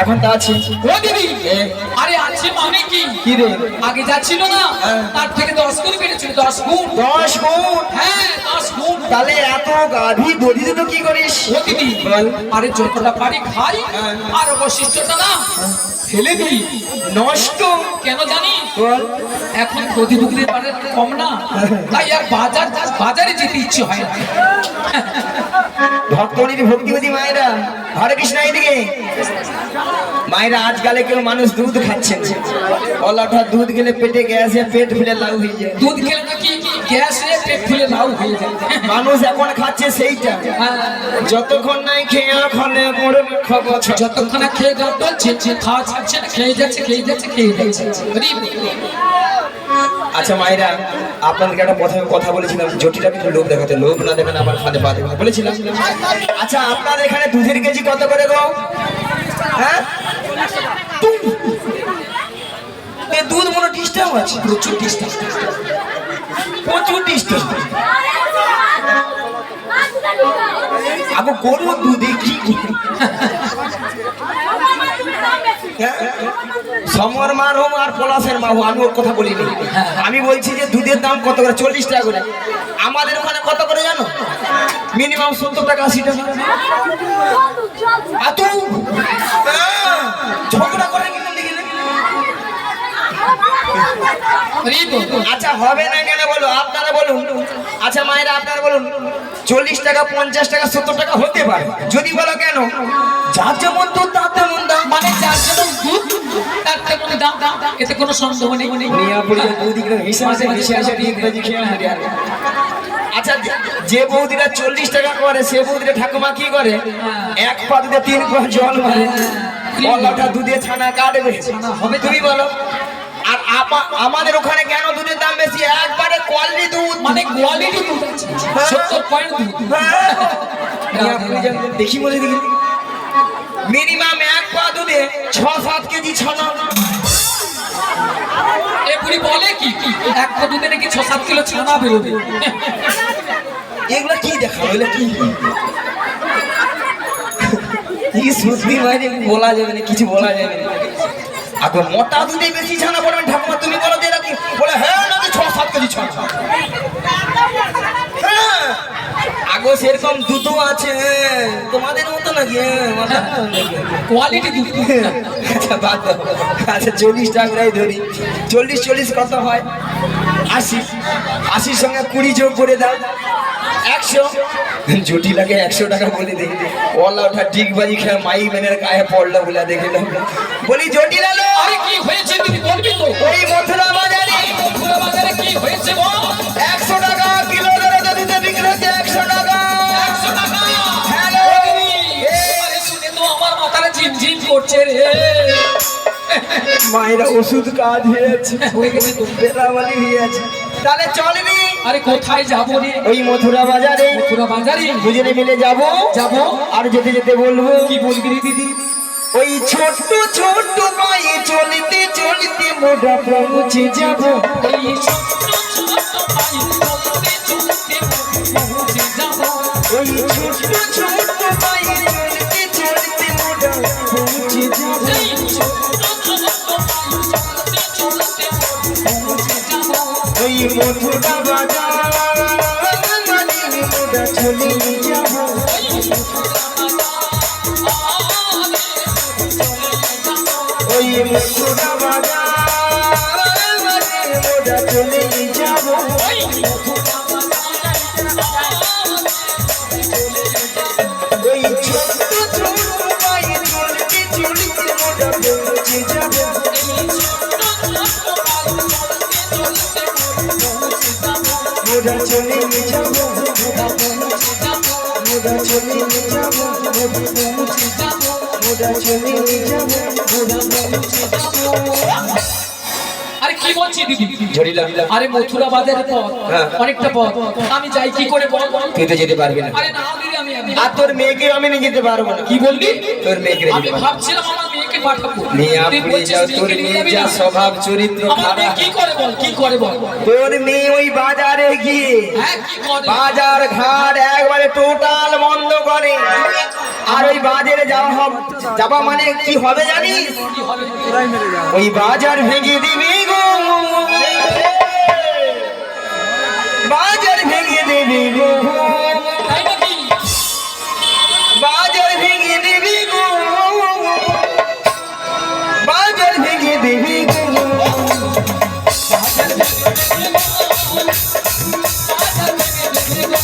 এখন তা আছে?
ও দিদি, আরে আছে মানে কি?
কি রে?
আগে যা ছিল না তার থেকে 10 গুণ বেড়েছিল, 10 গুণ।
10 গুণ?
হ্যাঁ 10 গুণ।
তাহলে এত গাভী দধি তো কি করিস?
ও দিদি, আরে যতটা পারি খাই আর অবশিষ্টটা না ফেলে দিই।
নষ্ট
কেন জানি?
বল।
এখন প্রতিযোগীদের বাজার কম না, তাই আর বাজারে যেতে ইচ্ছে হয় না।
ভক্তনীর ভক্তিবতী মায়েরা, হরে কৃষ্ণ। এইদিকে মায়েরা, আজকালে কেউ মানুষ দুধ খাচ্ছেন, অলাঠা দুধ গেলে পেটে গ্যাসে পেট ফুলে লাউ হয়ে যায়।
দুধ খেলে নাকি গ্যাসে পেট ফুলে লাউ হয়ে যায়।
মানুষ এখন খাচ্ছে সেইটা, যতক্ষণ নাই খেয়ে খলে মরে খবর।
যতক্ষণ খেয়ে যাচ্ছে, খাওয়া ছাড়ছে না, খেয়ে যাচ্ছে খেয়ে যাচ্ছে খেয়ে যাচ্ছে।
আচ্ছা মায়েরা, আপনাদেরকে একটা প্রথমে কথা বলেছিলাম, জটিটা কিন্তু লোভ দেখাতে, লোভ না দেখান আবার খাতে পা দেবেন বলেছিলাম। আচ্ছা আপনাদের এখানে দুধের কেজি কত করে গো? হ্যাঁ, দুধ মনে ডিস্টার্ব আছে,
প্রচুর ডিস্টার্ব,
প্রচুর ডিস্টার্ব। আগে গরুর দুধে কি সমর মার হোম আর পলাশের মা হোম, আমি ওর কথা বলিনি। আমি বলছি যে দুধের দাম কত করে? 40 টাকা করে। আমাদের ওখানে কত করে জানো? মিনিমাম 70 টাকা 80 টাকা। এত ঝগড়া করে কিন্তু লিখে। আচ্ছা হবে না কেন বলো? আপনারা বলুন। আচ্ছা মায়েরা আপনারা বলুন, 40 টাকা 50 টাকা 70 টাকা হতে পারে। যদি বলো কেন, যার যেমন দুধ তার তেমন দাম।
মানে যার যেমন দুধ তার তেমন দাম, এতে কোনো সন্দেহ নেই।
আচ্ছা যে বৌদিরা 40 টাকা করে, সে বৌদিরা ঠাকুমা কি করে? 1 পা দুধে 3 পা জল মারে, কলাটা দুধে ছানা কাটবে। হবে তুমি বলো। আর আমাদের ওখানে কেন দুধের দাম বেশি? একবারে কোয়ালিটি দুধ,
মানে কোয়ালিটি দুধ, 70 পয়েন্ট দুধ।
দেখি বলে দেখি, মিনিমাম 1 পা দুধে 6-7 কেজি ছানা।
এ বুড়ি বলে কি 1 পা দুধে নাকি 6-7 কিলো ছানা বেরোবে?
এগুলো কি দেখা হলো? কি সত্যি মানে বলা যাবে না, কিছু বলা যাবে না। আগে মোটা দুধে বেশি ছানা পড়বেন ঠাকুমা, তুমি বলো যে নাকি বলে হ্যাঁ নাকি 6-7 কেজি ছানা। হ্যাঁ আগো সেরকম দুধও আছে তোমাদের মতো নাকি?
কোয়ালিটি দুধ।
আচ্ছা বাদ দাও। আচ্ছা 40 টাকাই ধরি, 40 কত হয়? 80 সঙ্গে 20 যোগ করে দাও, 100। জুটি লাগে 100 টাকা বলে দিই। ওলা ওঠা ডিগবাজি খেয়ে মাই মেনের গায়ে পড়লো বলে দেখে বলি জটিল আলো।
আরে কি হয়েছে তুমি বলবি তো?
ওই মথুরা বাজারে,
মথুরা বাজারে কি হয়েছে বল?
100 টাকা কিলো দরে দুধে বিক্রি হচ্ছে। 100 টাকা।
100 টাকা?
হ্যালো,
আরে শুনে তো আমার মাথাটা ঝিমঝিম করছে রে।
মায়েরা ওষুধ কাজ হয়েছে, হয়ে গেছে তো বেলাবালি হয়ে আছে। তাহলে চলবি?
আরে কোথায় যাবো রে?
ওই মথুরা বাজারে।
মথুরা বাজারে
দুজনে মিলে যাবো। আর যেতে যেতে বলবো।
কি বলবি রে দিদি?
ওই ছোট্ট ছোট্ট পায়ে চলতে চলতে মোটা পৌঁছে যাবো।
ওই ছোট্ট ছোট্ট পায়ে চলতে চলতে পৌঁছে যাবো।
ওই ছোট্ট ছোট্ট পায়ে চলতে চলতে মোটা পৌঁছে যাবো।
এই ছোট্ট ছোট্ট পায়ে চলতে চলতে পৌঁছে যাবো।
ওই মথুরা বাজার মানে মোটা চলে যাবো। ওই মথুরা বাজার চলে যাব ওই ছোট্ট ছোট্ট পায়ে চলতে চলতে মোরা পৌঁছে যাব মোরা চলে যাব মোরা চলে যাব মোরা চলে যাব
আরে কি বলছি দিদি?
ঝরিলা
আরে মথুরা বাজারের পথ
হ্যাঁ।
অনেকটা পথ, আমি যাই কি করে বল?
তুই তো যেতে পারবি না
আরে না দিদি, আমি
আর তোর মেয়েকে আমি নিয়ে যেতে পারবো না
কি বললি?
তোর মেয়েকে
আমি
যেতে পারবো না।
ভাবছিলাম আমার মেয়েকে পাঠাবো।
মেয়ে
তুই
আপনি
বলছিস
যাও, তোর
মেয়েকে নিয়ে
মেয়ে
যাবি
যা
না?
স্বভাব চরিত্র
আমার মেয়ে
খারাপ
কি করে বল, কি করে বল?
তোর মেয়ে ওই বাজারে গিয়ে
হ্যাঁ কি করে?
বাজার ঘাট একবারে টোটাল বন্ধ করে আর ওই বাজারে যাওয়া মানে কি হবে জানিস
কি হবে?
ওই বাজার ভেঙে দিবি গো বাজার ভেঙে দিবি গো
তাই নাকি?
বাজার ভেঙে দিবি গো বাজার ভেঙে দিবি গো এই বাজার ভেঙে দিবি গো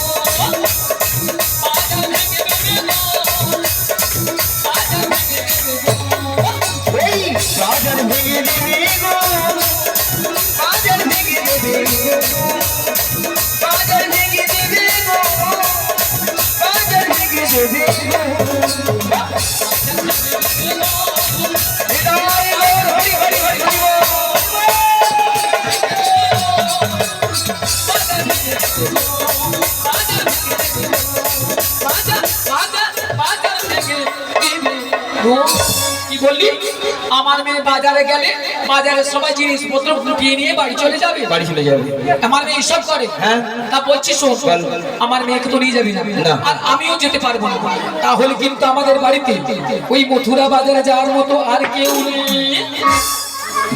বাজার ভেঙে দিবি গো বাজার ভেঙে দিবি গো বাজার ভেঙে দিবি গো বিদায় গো, হরি হরি হরি হরি বল।
কি বললি? আমার মেয়ে বাজারে গেলে বাজারে সবাই জিনিসপত্র গুটিয়ে নিয়ে বাড়ি চলে যাবে।
বাড়ি চলে যাবে
আমার মেয়ে এসব করে।
হ্যাঁ।
তা বলছি শোন,
বল।
আমার মেয়েকে তো নিয়ে যাবি না,
না।
আর আমিও যেতে পারবো না। তাহলে কিন্তু আমাদের বাড়িতে ওই মথুরা বাজারে যাওয়ার মতো আর কেউ নেই।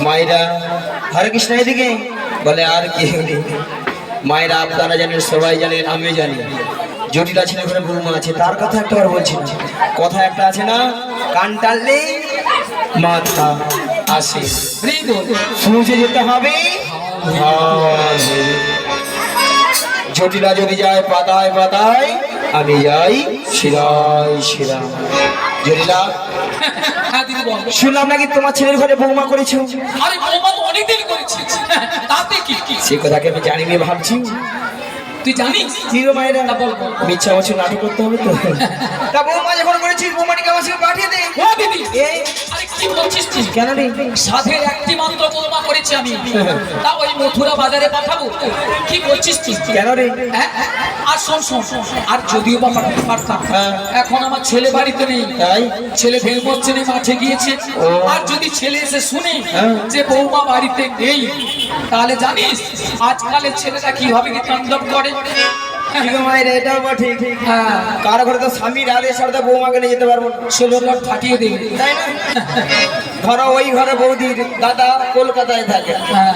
মায়েরা হরে কৃষ্ণ এদিকে বলে আর কেউ নেই মায়েরা আপনারা জানেন সবাই জানেন আমিও জানি জটিল আছে না ঘরে বৌমা আছে তার কথা একটা আর বলছি না কথা একটা আছে না কান টানলে মাথা আসে পৌঁছে যেতে হবে জটিলা যদি যায় পাতায় পাতায় আমি যাই শিরায় শিরা জটিলা
হ্যাঁ দিদি বল।
শুনলাম নাকি তোমার ছেলের ঘরে বৌমা করেছো
আরে বৌমা তো অনেকদিন করেছে, তাতে কি?
সে কথাকে আমি জানি না ভাবছি
তুই জানিস?
কি গো মায়েরা
তা বল বল।
মিথ্যা বছর নাটক করতে হবে তো তা বৌমা যখন করেছিস বৌমাটিকে আমার সঙ্গে পাঠিয়ে দে
ও দিদি,
এই
আরে কি বলছিস তুই?
কেন রে
সাধের একটি মাত্র বৌমা করেছি আমি, তা ওই মথুরা বাজারে পাঠাবো? কি বলছিস তুই?
কেন রে
হ্যাঁ? আর শোন শোন, আর যদিও বা পাঠাতে পারতাম,
হ্যাঁ।
এখন আমার ছেলে বাড়িতে নেই,
তাই
ছেলে ভেঙে পড়ছে না, মাঠে গিয়েছে।
ও।
আর যদি ছেলে এসে শুনে
হ্যাঁ।
যে বৌমা বাড়িতে নেই, তাহলে জানিস আজকালের ছেলেটা কিভাবে কি তাণ্ডব করে।
কি গো মায়েরা এটাও বা ঠিক
হ্যাঁ,
কারো ঘরে তো স্বামীর আদেশ ছাড়া বৌমাকে নিয়ে যেতে পারবো না
16 লট ফাটিয়ে দেবে।
তাই না ধরো ওই ঘরে বৌদির দাদা কলকাতায় থাকে
হ্যাঁ।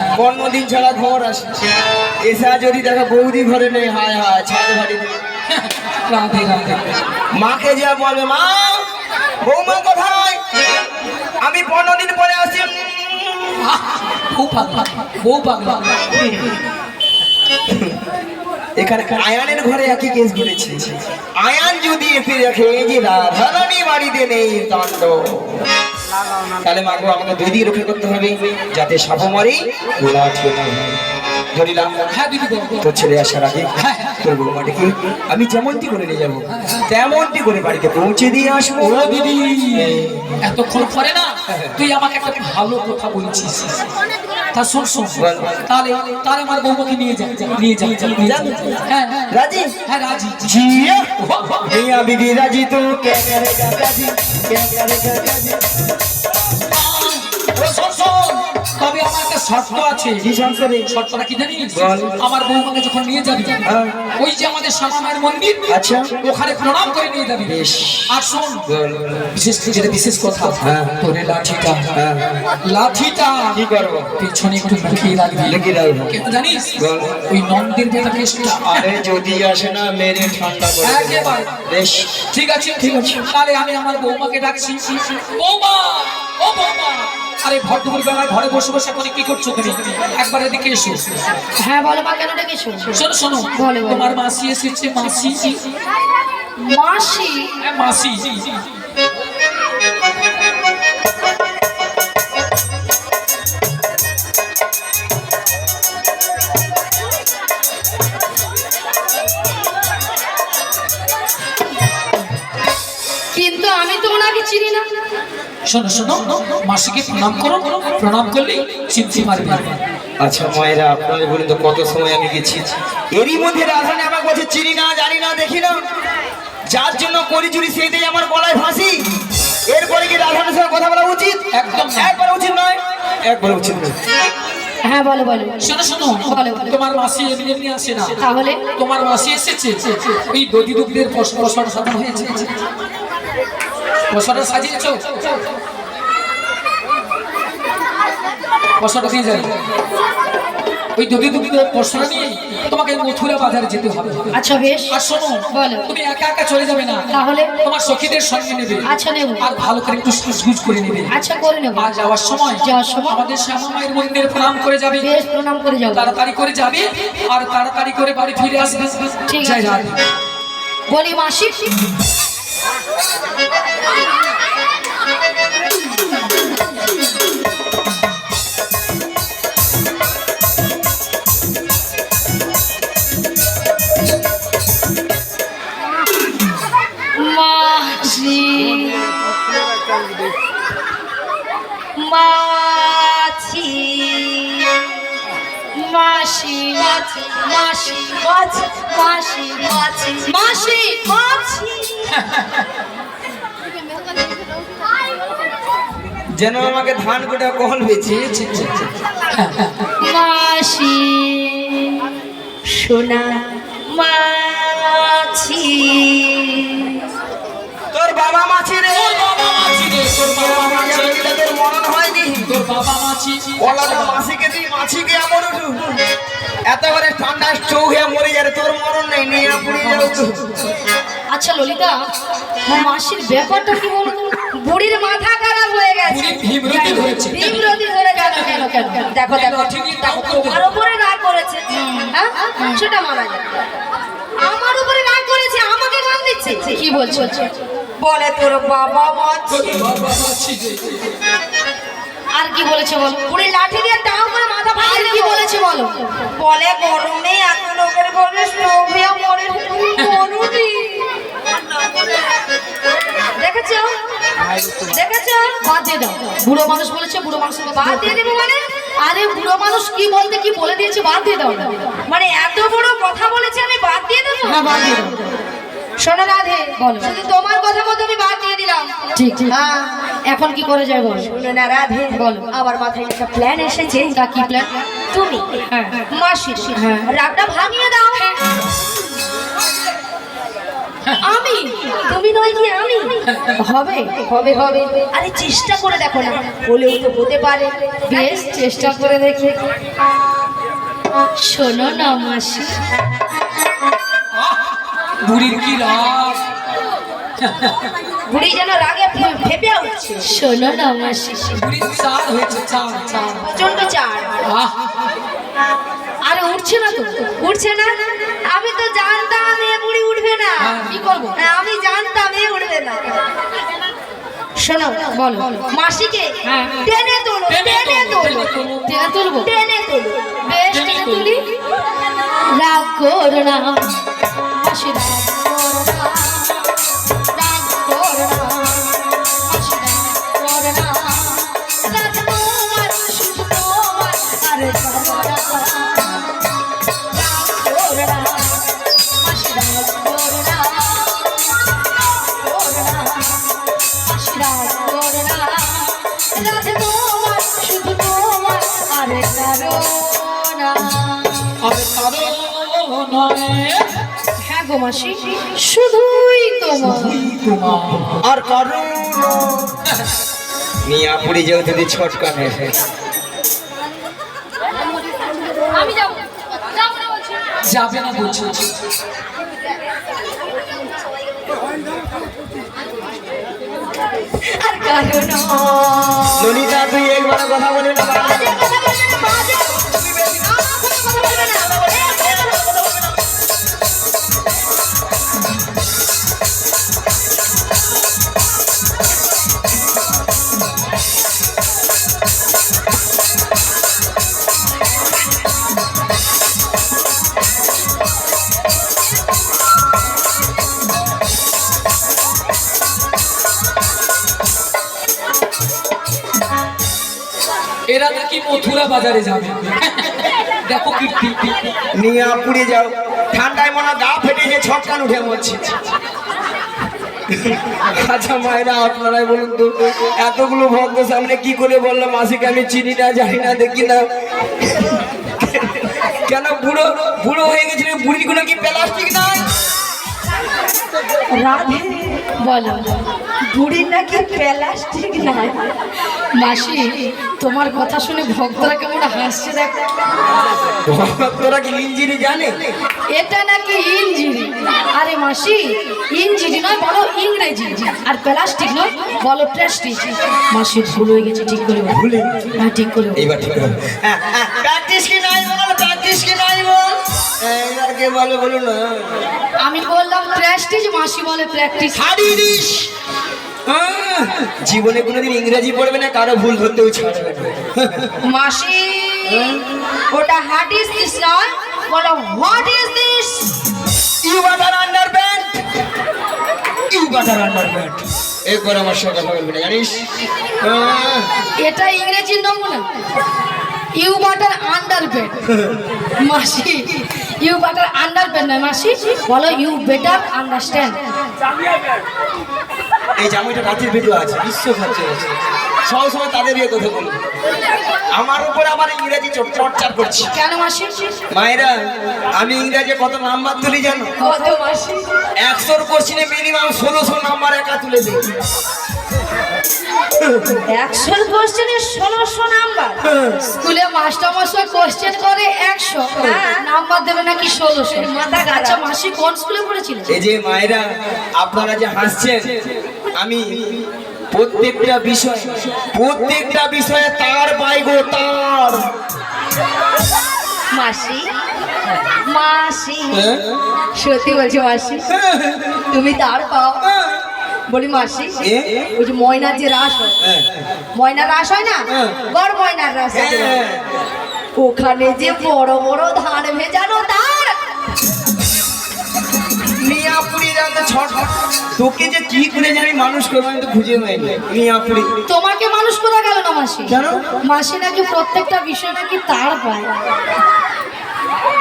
দিন ছাড়া ঘর আসে এসা যদি দেখা বৌদি ঘরে নেই হায় হায় ছাদ ভারী
রাধে রাধে।
মাকে যা বলবে মা বৌমা কোথায় আমি 15 দিন পরে আসি
আহ, বউ পাগলা, বউ পাগলা।
এখানে আয়ানের ঘরে একই কেস ঘটেছে আয়ান যদি এসে দেখে যে রাধারানী বাড়িতে নেই কাণ্ড তাহলে মাগো আমাকে দুই দিকে রক্ষা করতে হবে যাতে সাপ মরে লাঠি না হয় ধরিলাম
হ্যাঁ দিদি বল, বল।
তোর ছেলে আসার আগে তোর বৌমাটিকে আমি যেমনটি করে নিয়ে যাবো তেমনটি করে বাড়িতে পৌঁছে দিয়ে আসবো
ও দিদি, এতক্ষণ পরে না তুই আমাকে একটা ভালো কথা বলছিস। তা শোন শোন,
বল।
তাহলে তাহলে আমার বৌমাকে নিয়ে যা, নিয়ে যা, নিয়ে যা। হ্যাঁ হ্যাঁ,
রাজি
হ্যাঁ রাজি।
जिया मियां बीबी राजी तो क्या करेगा राजी क्या करेगा राजी
ও শোন শোন, তবে আমার একটা শর্ত আছে।
কি সংসারে
শর্তটা কি জানিস?
বল।
আমার বৌমাকে যখন নিয়ে যাবি,
হ্যাঁ।
ওই যে আমাদের শ্যামামায়ের মন্দির,
আচ্ছা
ওখানে প্রণাম করে নিয়ে যাবি।
বেশ।
আর শোন,
বল
যেটা বিশেষ কথা,
হ্যাঁ।
তোর এই লাঠিটা,
হ্যাঁ
লাঠিটা
কি করবো
পেছনে একটু লুকিয়ে রাখবি।
লুকিয়ে রাখবো।
কিন্তু জানিস
বল।
ওই নন্দের বেটা কেসটা
আরে যদি আসে না মেরে ঠান্ডা করে দেবে।
একেবারে।
বেশ
ঠিক আছে ঠিক আছে, তাহলে আমি আমার বৌমাকে ডাকছি। বৌমা, ও বৌমা, আরে ভর দুপুর বেলা ঘরে বসে বসে এখন কি করছো তুমি? একবার এদিকে এসো।
হ্যাঁ বলো মা, কেন ডেকেছো?
শোনো শোনো,
বলো, বলো।
তোমার মাসি এসেছে। মাসি?
মাসি?
হ্যাঁ, মাসি।
কিন্তু আমি তো ওনাকে চিনি না।
শোনো শোনো, মাসিকে প্রণাম করো, প্রণাম করলেই চিনতে পারবে।
আচ্ছা মায়েরা, আপনাদের বলুন তো কত সময় আমি গেছি, এরই মধ্যে রাধারানী আমাকে বলছে চিনি না, জানি না, দেখি না, যার জন্য করি চুরি সেইটাই আমার গলায় ফাঁসি। এরপরে কি রাধারানীর সঙ্গে কথা বলা উচিত?
একদম না।
একবার উচিত নয়, একবার উচিত নয়।
হ্যাঁ বলো বলো।
শোনো শোনো,
বলো, বলো।
তোমার মাসি এমনি এমনি আসে না।
তাহলে?
তোমার মাসি এসেছে ওই দধি দুগ্ধের পশরা সাজানো হয়েছে। পশরা সাজিয়েছো? পশরা দিয়ে যাই, ওই দধি দুগ্ধের পশরা নিয়ে তোমাকে মথুরা বাজারে যেতে হবে।
আচ্ছা বেশ।
আর শোনো,
বলো।
তুমি একা একা চলে যাবে না,
তাহলে?
তোমার সখীদের সঙ্গে নেবে।
আচ্ছা নেব।
আর ভালো করে একটু সাজগুজ করে নেবে।
আচ্ছা করে নেব।
আর যাওয়ার সময়
যাওয়ার
আমাদের শ্যামা মায়ের মন্দিরে প্রণাম করে যাবে।
বেশ, প্রণাম করে যাও।
তাড়াতাড়ি করে যাবে আর তাড়াতাড়ি করে বাড়ি ফিরে আসবে।
ঠিক
জয়
আছে।
রাধে।
বলি মাসি, মাসি, মাছি, মাসি, মাছি, মাসি, মাছি, মাসি, মাছি, মাসি, মাছি।
যেন আমাকে ধান কোটা কহল বেছে।
মাসি, সোনা মাছি।
তোর বাবা মাছি রে,
বাবা মাছি রে, তোর বাবা মাছি,
তোর মরণ হয়নি।
তোর বাবা মাছি।
ওলাটা মাছিকে দিই, মাছিকে আমর উঠু, এত করে ঠান্ডা চোখ হয়ে মরে যাবে, তোর মরণ নেই, নিয়ে পুড়ে যাও।
আচ্ছা ললিতা, মাসির ব্যাপারটা কি বলতো?
বুড়ির মাথা খারাপ হয়ে গেছে,
ভীমরতি ধরেছে।
বিব্রতি ধরে গেল।
কেন কেন কেন?
দেখো দেখো,
ঠিকই তাও করবে।
তোমার উপরে রাগ করেছে, হ্যাঁ সেটা মানা যায়। আমার উপরে রাগ করেছে, আমাকে গান দিচ্ছে।
কি বলছো?
বলে তোর বাবা মাছি।
তোর বাবা মাছি রে।
আর কি বলেছে বলো?
বুড়ি লাঠি দিয়ে টাও করে মাথা
আর
ফাটিয়ে
কি
দেবো।
বলেছে বলো?
বলে গরমে এত লোকের ঘরে স্টোভ হয়ে মরে মরুনি। দেখেছো দেখেছো?
বাদ দিয়ে দাও। বুড়ো মানুষ বলেছে, বুড়ো মানুষের কথা
বাদ দিয়ে দেবো মানে?
আরে বুড়ো মানুষ কি বলতে কি বলে দিয়েছে, বাদ দিয়ে দাও না।
মানে এত বড় কথা বলেছে আমি বাদ দিয়ে দেবো?
হ্যাঁ বাদ দিয়ে দাও।
শোনো রাধে,
বলো।
শুধু তোমার কথা মতো আমি বাদ দিয়ে দিলাম।
ঠিক ঠিক।
হ্যাঁ
এখন কি করে যায় বলো?
শোনো না রাধে,
বলো।
আমার মাথায় একটা প্ল্যান এসেছে।
তা কি প্ল্যান?
তুমি
হ্যাঁ।
মাসির
হ্যাঁ।
রাগটা ভাঙিয়ে দাও।
আমি?
তুমি নয় কি আমি?
হবে?
হবে হবে, আরে চেষ্টা করে দেখো না, হলেও তো হতে পারে।
বেশ, চেষ্টা করে দেখি। শোনো না মাসি,
বুড়ির কি রাগ।
বুড়ি যেন রাগে ফেপে উঠছে,
শোনো না মাসি।
বুড়ির চার হয়েছে, চার চার।
প্রচন্ড চার।
আহ,
আরে উঠছে না তো।
উঠছে না? আমি তো জানতাম এ বুড়ি উঠবে না।
কি করবো?
আমি জানতাম এ উঠবে না। শোনো
বলো।
মাসিকে
হ্যাঁ।
টেনে তোলো, টেনে তোলো,
টেনে তুলবো?
টেনে তোলো।
বেশ, টেনে তুলি। রাগ করো না মাসি, রাগ করো না, মাসি, রাগ করো না। রাগ তোমার, শুধু তোমার, আরে করো না। রাগ করো না, মাসি, রাগ করো না। করো না, মাসি, রাগ করো না। রাগ তোমার, শুধু তোমার, আরে করো না।
আরে কারো নয়,
হ্যাঁ গো মাসি, শুধুই তোমার।
তোমার।
আর কারণ নিয়ে পুড়ে যাও যদি ছটকা নেই।
আমি যাবো, যাবো না বলছি।
যাবে না বলছে।
আর কারণ
ললিতা তুই একবার কথা বলে না
বাজে কথা বলবে না, বাজে। আমার কোনো কথা বলবে না।
এরা নাকি মথুরা বাজারে যাবে। দেখো কীর্তি।
নিয়ে পুড়ে যাও, ঠান্ডায় মনে হয় গা ফেটে যে ছটকান উঠে মরছে। আচ্ছা মায়েরা আপনারাই বলুন তো, এতগুলো ভক্ত সামনে কি করে বললাম মাসিকে আমি চিনি না, জানি না, দেখি না, কেন বুড়ো বুড়ো হয়ে গেছিল? বুড়ির গুলো কি প্লাস্টিক নয়?
রাধে
বলো
বুড়ির নাকি প্লাস্টিক নাই।
মাসি, তোমার কথা শুনে ভক্তরা কেমন হাসছে দেখো।
ভক্তরা কি ইঞ্জিনি জানে?
এটা নাকি ইঞ্জিনি। আরে মাসি, ইঞ্জিনি নয়, বলো ইংরেজি। আর প্লাস্টিক নয়, বলো প্লাস্টিক। মাসি ভুল হয়ে গেছে, ঠিক করে বলো।
ভুলে
হ্যাঁ, ঠিক করে বলো।
এইবার ঠিক হবে। প্র্যাকটিস কি নাই বল, প্র্যাকটিস কি নাই বল, এইবার কে বলে বলুন না।
আমি বললাম প্রেস্টিজ, মাসি বলে প্র্যাকটিস।
হাডিস জীবনে কোনোদিন ইংরেজি পড়বে না, কারো ভুল ধরতেও ছাড়বে না।
মাসি ওটা হার্ট ইজ দিস নয়, বলো what is this.
You butter underpants, you butter underpants. একবার আমার সঙ্গে কথা বলবি না জানিস?
এটা ইংরেজির নমুনা। You butter underpants. মাসি, ইউ বাটার আন্ডারপ্যান্ট নয় মাসি, বলো ইউ বেটার আন্ডারস্ট্যান্ড।
এই জামাইটা রাতের ভিডিও আছে, বিশ্ব খাচ্ছে সব সময় তাদের ইয়ে কথা বলবো, আমার উপর আবার ইংরেজি চর্চা করছি।
কেন মাসি?
মায়েরা আমি ইংরেজি কত নাম্বার তুলি জানো?
কত মাসি?
100 কোশ্চিনে মিনিমাম 1600 নাম্বার একা তুলে দিই।
100 কোশ্চেনে 1600 নাম্বার।
স্কুলে মাস্টার মশাই কোশ্চেন করে 100,
হ্যাঁ।
নাম্বার দেবে নাকি 1600।
মাথা খারাপ।
আচ্ছা মাসি কোন স্কুলে পড়েছিল?
এই যে মায়েরা আপনারা যে হাসছেন, আমি প্রত্যেকটা বিষয়ে তার পাইগো তার।
মাসি মাসি
হ্যাঁ?
সত্যি বলছো মাসি, তুমি তার পাও? বলি মাসি,
এ?
ওই যে ময়নার যে রাস হয়,
হ্যাঁ।
ময়নার রাস হয় না,
হ্যাঁ।
বড় ময়নার রাস হয় যে,
হ্যাঁ।
ওখানে যে বড় বড় ধান ভেজানো তার।
মিয়াপুরি জানতে ছট, তোকে যে কি করে জানি মানুষ করবো আমি তো খুঁজে পাইনি। মিয়াপুরি
তোমাকে মানুষ করা গেল না মাসি।
কেন?
মাসি নাকি প্রত্যেকটা বিষয় নাকি তার পায়।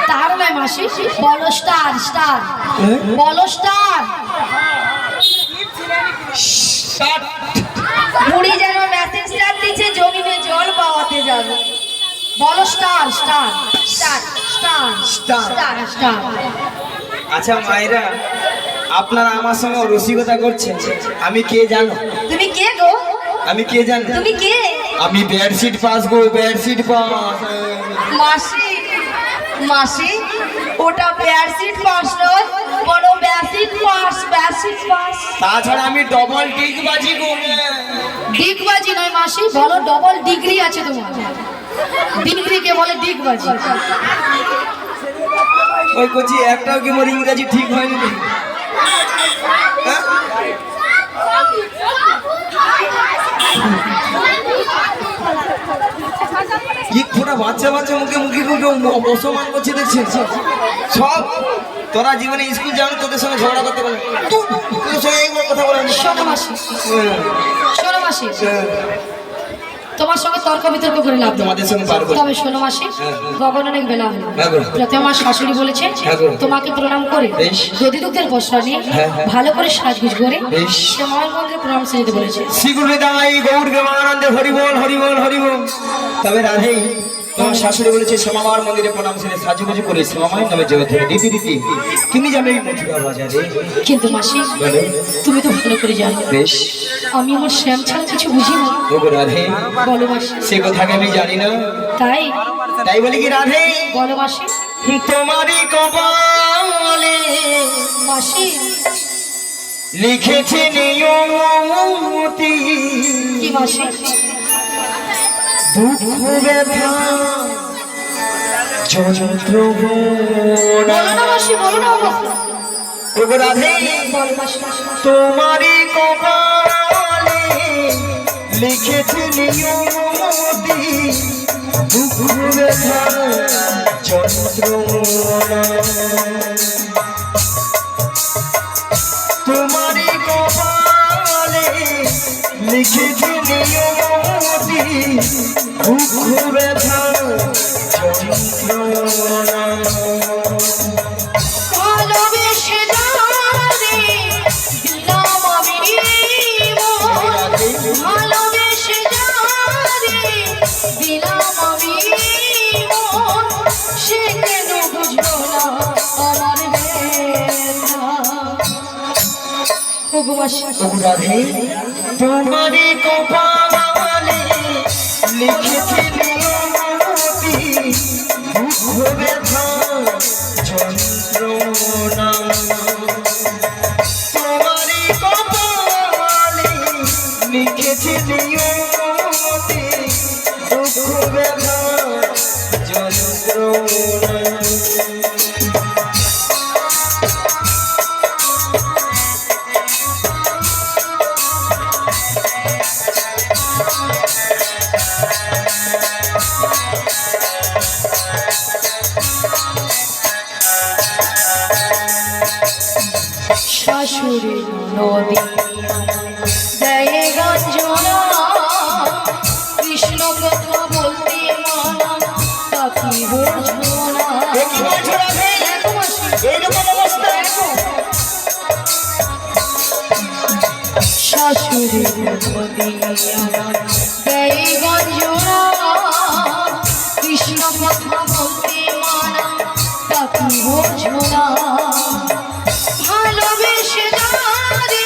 তার নয় মাসি, বলো স্টার। স্টার বলো স্টার।
ষাট।
বুড়ি যেন মেসেজ স্টার দিচ্ছে জমিনে জল পাওয়াতে যাবে।
বলো star. Star
star
star
star.
Star
star.
আচ্ছা মায়েরা আপনারা আমার সঙ্গে রসিকতা করছেন, আমি কে জানো?
তুমি কে গো?
আমি কে জানো?
তুমি কে?
আমি বেডশিট পাস গো, বেডশিট পাস।
মাসি মাসি ওটা বেডশিট পাস নয়, বলো বেডশিট পাস। Bedsheet pass.
তাছাড়া আমি ডবল টিক বাজি গো।
ডিগবাজি নয় মাসি, বলো ডবল ডিগ্রি আছে তোমার। ডিগ্রিকে বলে ডিগবাজি।
ওই করছি একটাও কি মোর ইংরেজি ঠিক হয়নি? হ্যাঁ? কি ফোটা বাচ্চা মুখে অসমান করছে দেখছেন সব। তোরা জীবনে স্কুল যাও, তোদের সঙ্গে ঝগড়া করতে পারে, তোদের সঙ্গে এইগুলো কথা বলে।
শোনো মাসি, শোনো মাসি, তোমার সঙ্গে তর্ক বিতর্ক করে লাভ নেই।
তোমাদের সঙ্গে পারবো।
তবে শোনো মাসি, গগন অনেক বেলা হলো।
হ্যাঁ গো।
প্রথমে আমার শাশুড়ি বলেছে
হ্যাঁ গো।
তোমাকে প্রণাম করে
বেশ।
যদি দুধের বস্ত্র নিয়ে
হ্যাঁ, হ্যাঁ।
ভালো করে সাজগুজ করে
বেশ।
সে মায়ের মন্দিরে প্রণাম সেজতে বলেছে।
শ্রীগুরু দাই গৌর গমানন্দে হরিবল হরিবল হরিবল। তবে রাধেই তোমার শাশুড়ি বলেছে শ্যামামার মন্দিরে প্রণাম সেরে সাজুগুজু করে শ্যামামায়ের নামে জয় ধরে দিদি দিদি তুমি যাবে এই মথুরা বাজারে।
কিন্তু মাসি
বলো।
তুমি তো ভালো করে জানো
বেশ।
আমি আমার শ্যাম ছাড়া কিছু বুঝি না।
ওগো রাধে,
বলো মাসি।
সে কথাকে আমি জানি না,
তাই
বলি কি রাধে
বলো মাসি।
তোমারই কপালে
মাসি
লিখেছে নিয়মতি
কি মাসি?
দুঃখ ব্যথা যন্ত্রণা।
বলো না মাসি, বলো না মাসি।
ওগো রাধে
বলো মাসি।
তোমারই কপালে লিখেছে নিয়মতি দুঃখ ব্যথা যন্ত্রণা। তোমারই কপালে লিখেছে নিয়মতি দুঃখ ব্যথা যন্ত্রণা।
ভালোবেসে যারে দিলাম আমি মন, ভালোবেসে যারে দিলাম আমি মন, সে কেন বুঝলো না আমার ব্যথা। ওগো মাসি।
ওগো রাধে তোমারই কপালে লিখেছে নিয়মতি দুঃখ ব্যথা যন্ত্রণা। তোমারই কপালে লিখেছে নিয়মতি দুঃখ ব্যথা যন্ত্রণা।
শাশুড়ি নদী দেয় গঞ্জনা, কৃষ্ণ কথা বলতে মানা তাকি বোঝো না।
এ কি বলছো রাধে? এইরকম অবস্থা
শাশুড়ি নদী দেয় গঞ্জনা, কৃষ্ণ কথা বলতে মানা তাকি বোঝো না। ভালোবেসে যারে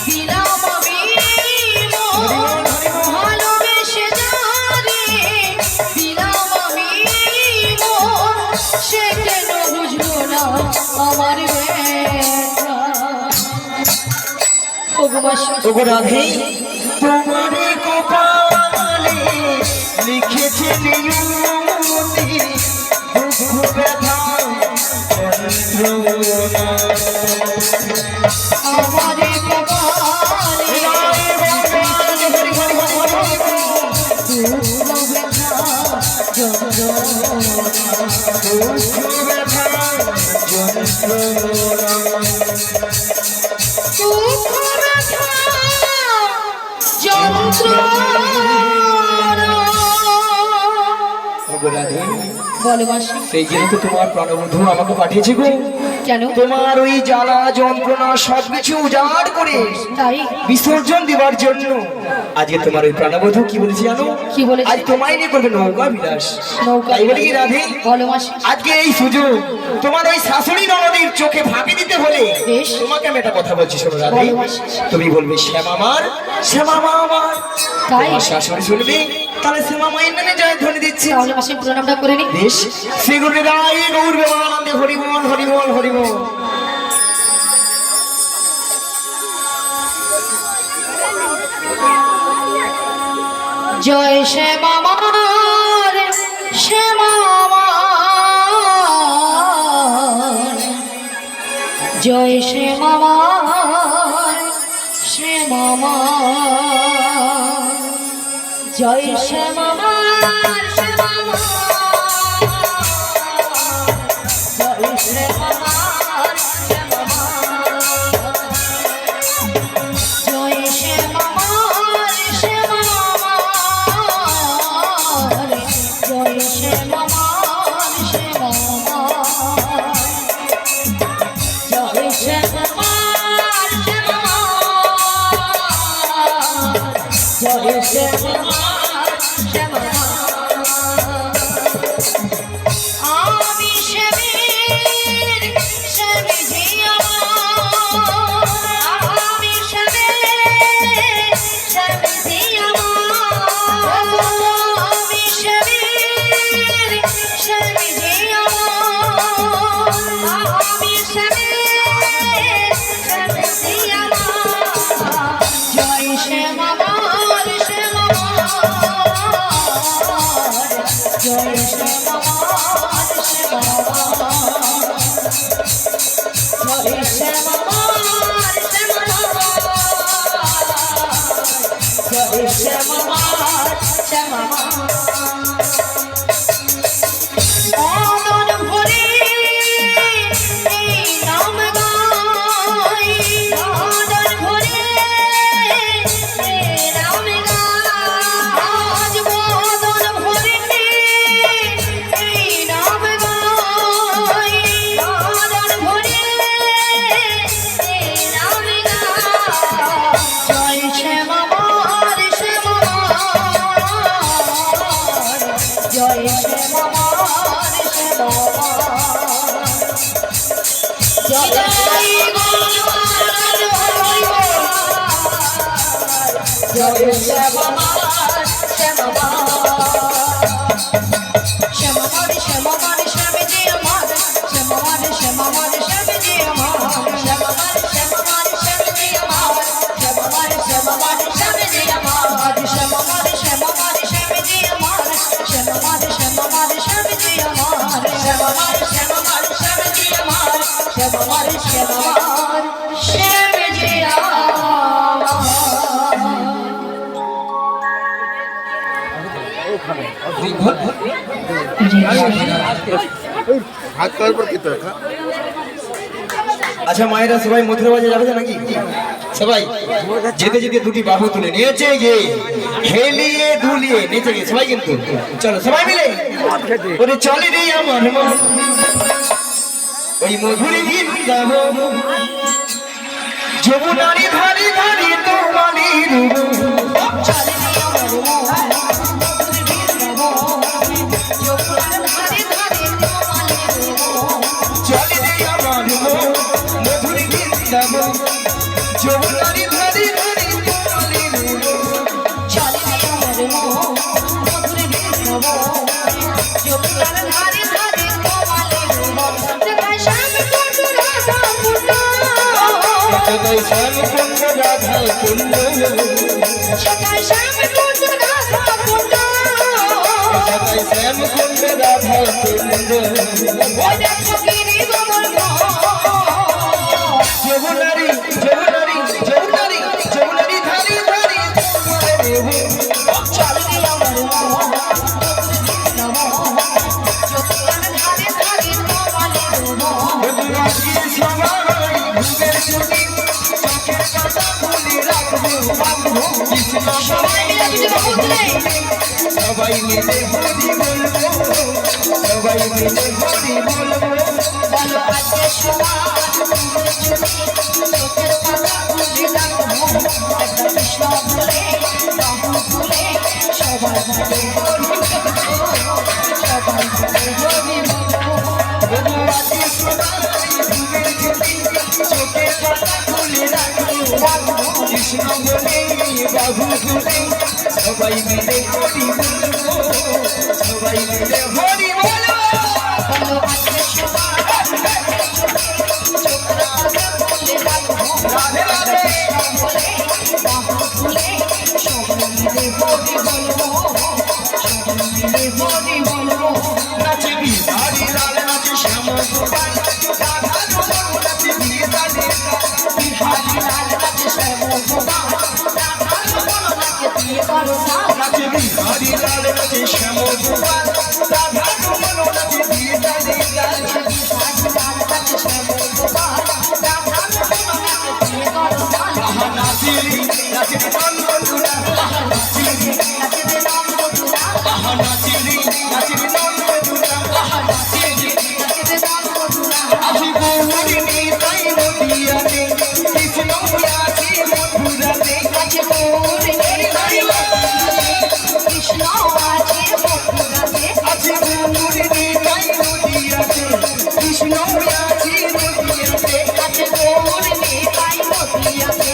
দিলাম আমি মন, ভালোবেসে যারে দিলাম আমি মন, সে কেন বুঝলো না আমার ব্যথা। ওগো মাসি।
ওগো রাধে তোমারই কপালে লিখেছে নিয়মতি দুঃখ ব্যথা যন্ত্রণা।
আমারে কপালে দুঃখ ব্যথা যন্ত্রণা,
দুঃখ ব্যথা যন্ত্রণা।
দুঃখ ব্যথা যন্ত্রণা।
ওগো রাধে
বলো মাসি।
সেই জন্য তো তোমার প্রাণবন্ধু আমাকে পাঠিয়েছে গো।
কেন?
তোমার ওই জ্বালা যন্ত্রণা সবকিছু উজাড় করে
তাই?
বিসর্জন দেওয়ার জন্য আজকে তোমার ওই প্রাণবন্ধু কি বলেছে জানো?
কি বলেছে?
আজ তোমায় নিয়ে করবে নৌকা বিলাস।
নৌকা
তাই বলি কি রাধে
বলো মাসি।
আজকে এই সুযোগ তোমার ওই শাশুড়ি ননদীর চোখে ফাঁকি দিতে হলে
বেশ।
তোমাকে আমি একটা কথা বলছি শোনো রাধে।
বলো মাসি।
তুমি বলবে শ্যামা আমার, শ্যামা মা আমার।
তাই?
তোমার শাশুড়ি শুনবে তাহলে শ্যামা মায়ের নামে জয় ধ্বনি দিচ্ছে।
তাহলে মাসি প্রণামটা করে নি।
বেশ সেগুলো রায় গৌর বেমানন্দে হরিবল হরিবল হরিবল।
জয় শ্যামা মার, শ্যামা মার, জয় শ্যামা মার, শ্যামা মার, জয় শ্যামা মার, শ্যামা মার, জয় শ্যামা মার, শ্যামা মার, জয় শ্যামা মার, শ্যামা মার, জয় শ্যামা মার, শ্যামা মার, জয় শ্যামা মার, শ্যামা মার, জয় শ্যামা মার, শ্যামা মার। আমি শ্যামের শ্যামে জিয়া, আমি শ্যামের শ্যামে জিয়া, আমি শ্যামের শ্যামে জিয়া, আমি শ্যামের শ্যামে জিয়া, জয় শ্যামার জয় শ্যামার জয় শ্যামার অনন ভরে এই নাম গাই অনন ভরে এই নাম গাই অনন ভরে এই নাম গাই অনন ভরে এই নাম গাই জয় শ্যামার জয় শ্যামার জয় শ্যামার শ্যামার শ্যামার শ্যামে যে আমার শ্যামার শ্যামার শ্যামে যে আমার শ্যামার শ্যামার শ্যামে যে আমার শ্যামার শ্যামার শ্যামে যে আমার শ্যামার শ্যামার শ্যামে যে আমার শ্যামার শ্যামার শ্যামে যে আমার শ্যামার শ্যামার শ্যামে যে আমার শ্যামার শ্যামার শ্যামে যে
হাত করার পর কি তো এটা
আচ্ছা মায়েরা সবাই মথুরা বাজে যাবে তো নাকি সবাই যেতে যেতে দুটি বাহু তুলে নেচে গে খেলিয়ে ধুলিয়ে নেচে গে সবাই কিন্তু চলো সবাই মিলে ওরে চলে রে আমার মন ওই মধুর গীত গাবো যমুনারি ধারে ধারে তোমারি রূপ
চলে আমার মন
চলে রে আমার মন মধুর গীত গাবো যমুনারি ধারে ধারে তোমারি রূপ
চলে আমার মন মধুর গীত গাবো যমুনার ধারে ধারে কমলের মন দেখায় শ্যাম কুণ্ড রাধা কুণ্ড
সদাই শ্যাম কুণ্ড রাধা কুণ্ড
দেখায় শ্যাম কুণ্ড রাধা কুণ্ড
সদাই শ্যাম কুণ্ড রাধা কুণ্ড
ওই দেখো গিরি গোবর
যমুনারি যমুনারি যমুনারি যমুনারি ধারে ধারে তোমারি রূপ
চলে আমার মন মধুর গীত গাবো যমুনার ধারে ধারে কমলের মন
মধুরাজি সবাই ঘুমের ছুটি চোখের পাতা খুলে রাখবো কৃষ্ণ
সবাই মিলে যদি বলতে
সবাই মিলে হরি বলবো সবাই মিলে হরি বলবো
বলো আজকে সবার চোখের পাতা খুলে রাখবো একটা কৃষ্ণ বলে বাহু খুলে সবার ভাবে সবার ভাবে হরি
মধুরাজি সবাই ঘুমের ছুটি চোখের পাতা খুলে রাখবো কৃষ্ণ বলে বাহু খুলে সবাই মিলে হরি বলবো সবাই মিলে হরি বলবো
বলো আজকে সবার চোখের পাতা খুলে রাখবো
রাধে রাধে
কৃষ্ণ বলে বাহু খুলে সবাই মিলে হরি বলবো সবাই মিলে হরি বলবো
নাচে বিহারি লাল নাচে শ্যাম গোপাল রাধা রমন নাচে বিয়ে তালে
বিহারি লাল নাচে শ্যাম গোপাল রাধা রমন নাচে দিয়ে করো না
নাচে বিহারি লাল নাচে শ্যাম গোপাল রাধা রমন নাচে বিয়ে তালে
বিহারি লাল নাচে শ্যাম গোপাল রাধা রমন নাচে দিয়ে করো না
আহা নাচিলি নাচিলি মন বন্ধুরা আহা নাচিলি
নাচে দে নাম বধুরা
আহা নাচিলি নাচিলি মন বন্ধুরা আহা নাচিলি
নাচে দে নাম বধুরা
আহি গৌরী নিতাই নদিয়াতে কৃষ্ণ আছে মধুরাতে
নাচে গৌরী নিতাই কৃষ্ণ আছে মথুরাতে
আছে গৌরী নিতাই নদিয়াতে কৃষ্ণ আছে নদিয়াতে
নাচে গৌরী নিতাই মথুরাতে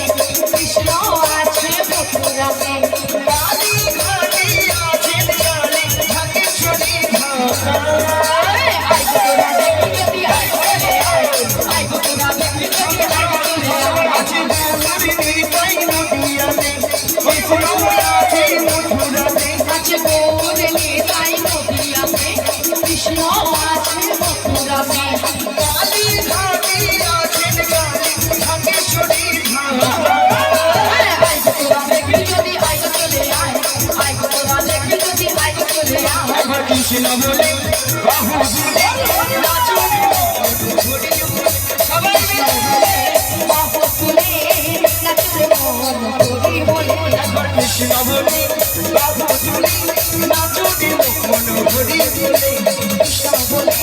কৃষ্ণ আছে মথুরাতে
কালী ঘাটে আছে দেয়ালে ঝাঁকে কৃষ্ণ বলে বাহু দুলে নাচো ঘুরি সবাই মিলে
বাহু তুলে নাচে মন করি বলে
একবার কৃষ্ণ বলে বাহু দুলে নাচো মন ঘুরি বলে
কৃষ্ণ বলে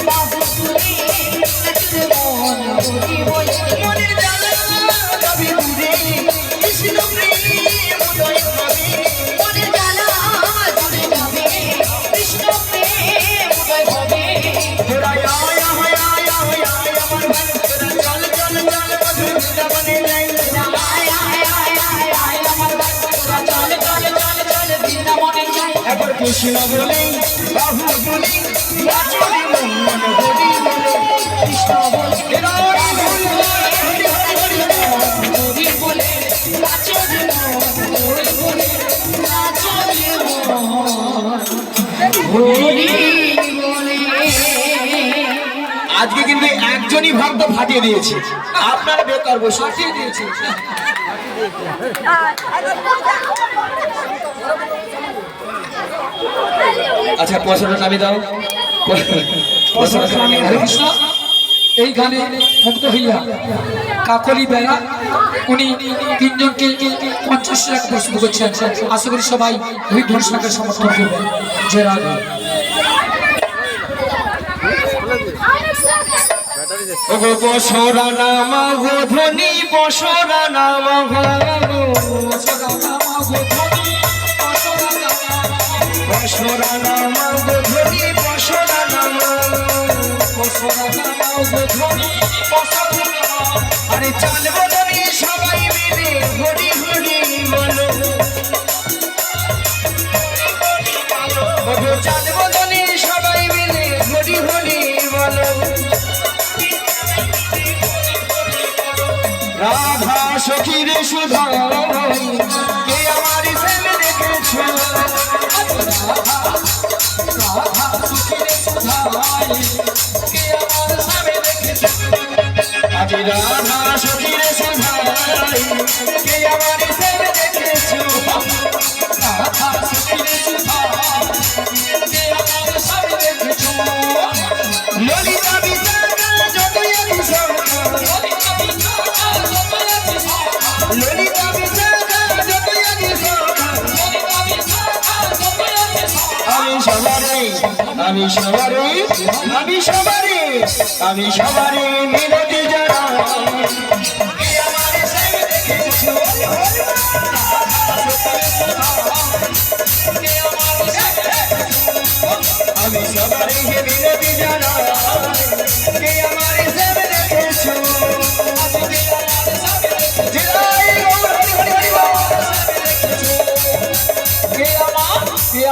বাহু তুলে নাচে মন করি বলে
মনের জ্বালা যাবে দূরে কৃষ্ণ প্রেম উদয় হবে
মনে জ্বালা জুড়ে যাবে কৃষ্ণ প্রেম উদয় হবে
তোরা আয় আয় আয় আয় আয় আমার ভাই তোরা চল চল চল মধুর বৃন্দাবনে যাই
আয় আয় আয় আয় আয় আমার ভাই তোরা চল চল চল চল বৃন্দাবনে যাই
একবার কৃষ্ণ বলে বাহু দুলে নাচো মন ঘুরি বলে
কৃষ্ণ বলে হরি বলে নাচো রে মন হরি বলে নাচো রে মন হরি বলে
আজকে কিন্তু একজনই ভক্ত ফাটিয়ে দিয়েছে আপনারা বেকার বসে
পাঠিয়ে দিয়েছে
আচ্ছা পয়সাটা নামি দাও পয়সাটা নামি
হরে
দাও
কৃষ্ণ এই গানে মুগ্ধ হইয়া কাকলি বেড়া উনি তিনজনকে 50 টাকা প্রস্তুত করছেন আশা করি সবাই দুই ধন টাকার সমর্থন করবেন জয় রাধে
ওগো বসরা নামা গো ধনী বসরা নামা গো বসরা নামা গো ধনী বসরা নামা আরে চাল বদলে সবাই মিলে হরি হরি বলো ওগো চাল বদলে সবাই মিলে হরি হরি বলো রাধা সখীরে সুধা কে আমার ছেলে দেখেছো আজ রাধা সখীরে সুধা কে আমার ছেলে দেখেছো ললিতা বিশাখা যতই আমি ললিতা বিশাখা যতই আমি সবারে আমি সবারে আমি সবারে আমি সবারে মিনতি জানা আমি সবারে মিনতি জানা কে আমার সেবে দেখেছো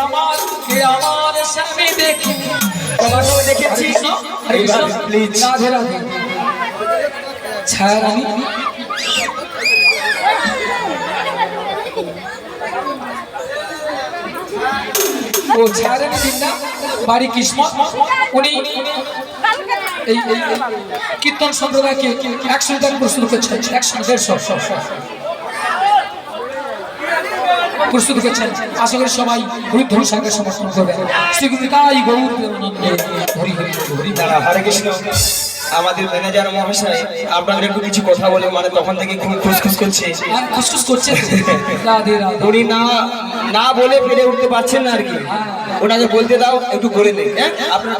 আমার সামনে দেখি
তোমার সঙ্গে দেখেছি
হরে কৃষ্ণ
প্লিজ
রাধে রাধে ছায়া রানী ও ছায়া রানী দিন্দা বাড়ি কৃষ্ণ উনি এই কীর্তন সম্প্রদায়কে 100 টাকা প্রস্তুত করছেন 100-150 প্রস্তুত করছেন আশা করি সবাই হরিধন সঙ্গে সমর্থন করবেন শ্রীগুরুতাই গৌর প্রেমানন্দে হরি হরি হরি
হরে কৃষ্ণ আমাদের ম্যানেজার মহাশয় আপনাদের একটু কিছু কথা বলে মানে তখন থেকে খুব খুশখুশ করছে
আর খুশখুশ করছেন রাধে রাধে
উনি না না বলে পেরে উঠতে পারছেন না আর কি ওনাকে বলতে দাও একটু করে নেই হ্যাঁ আপনার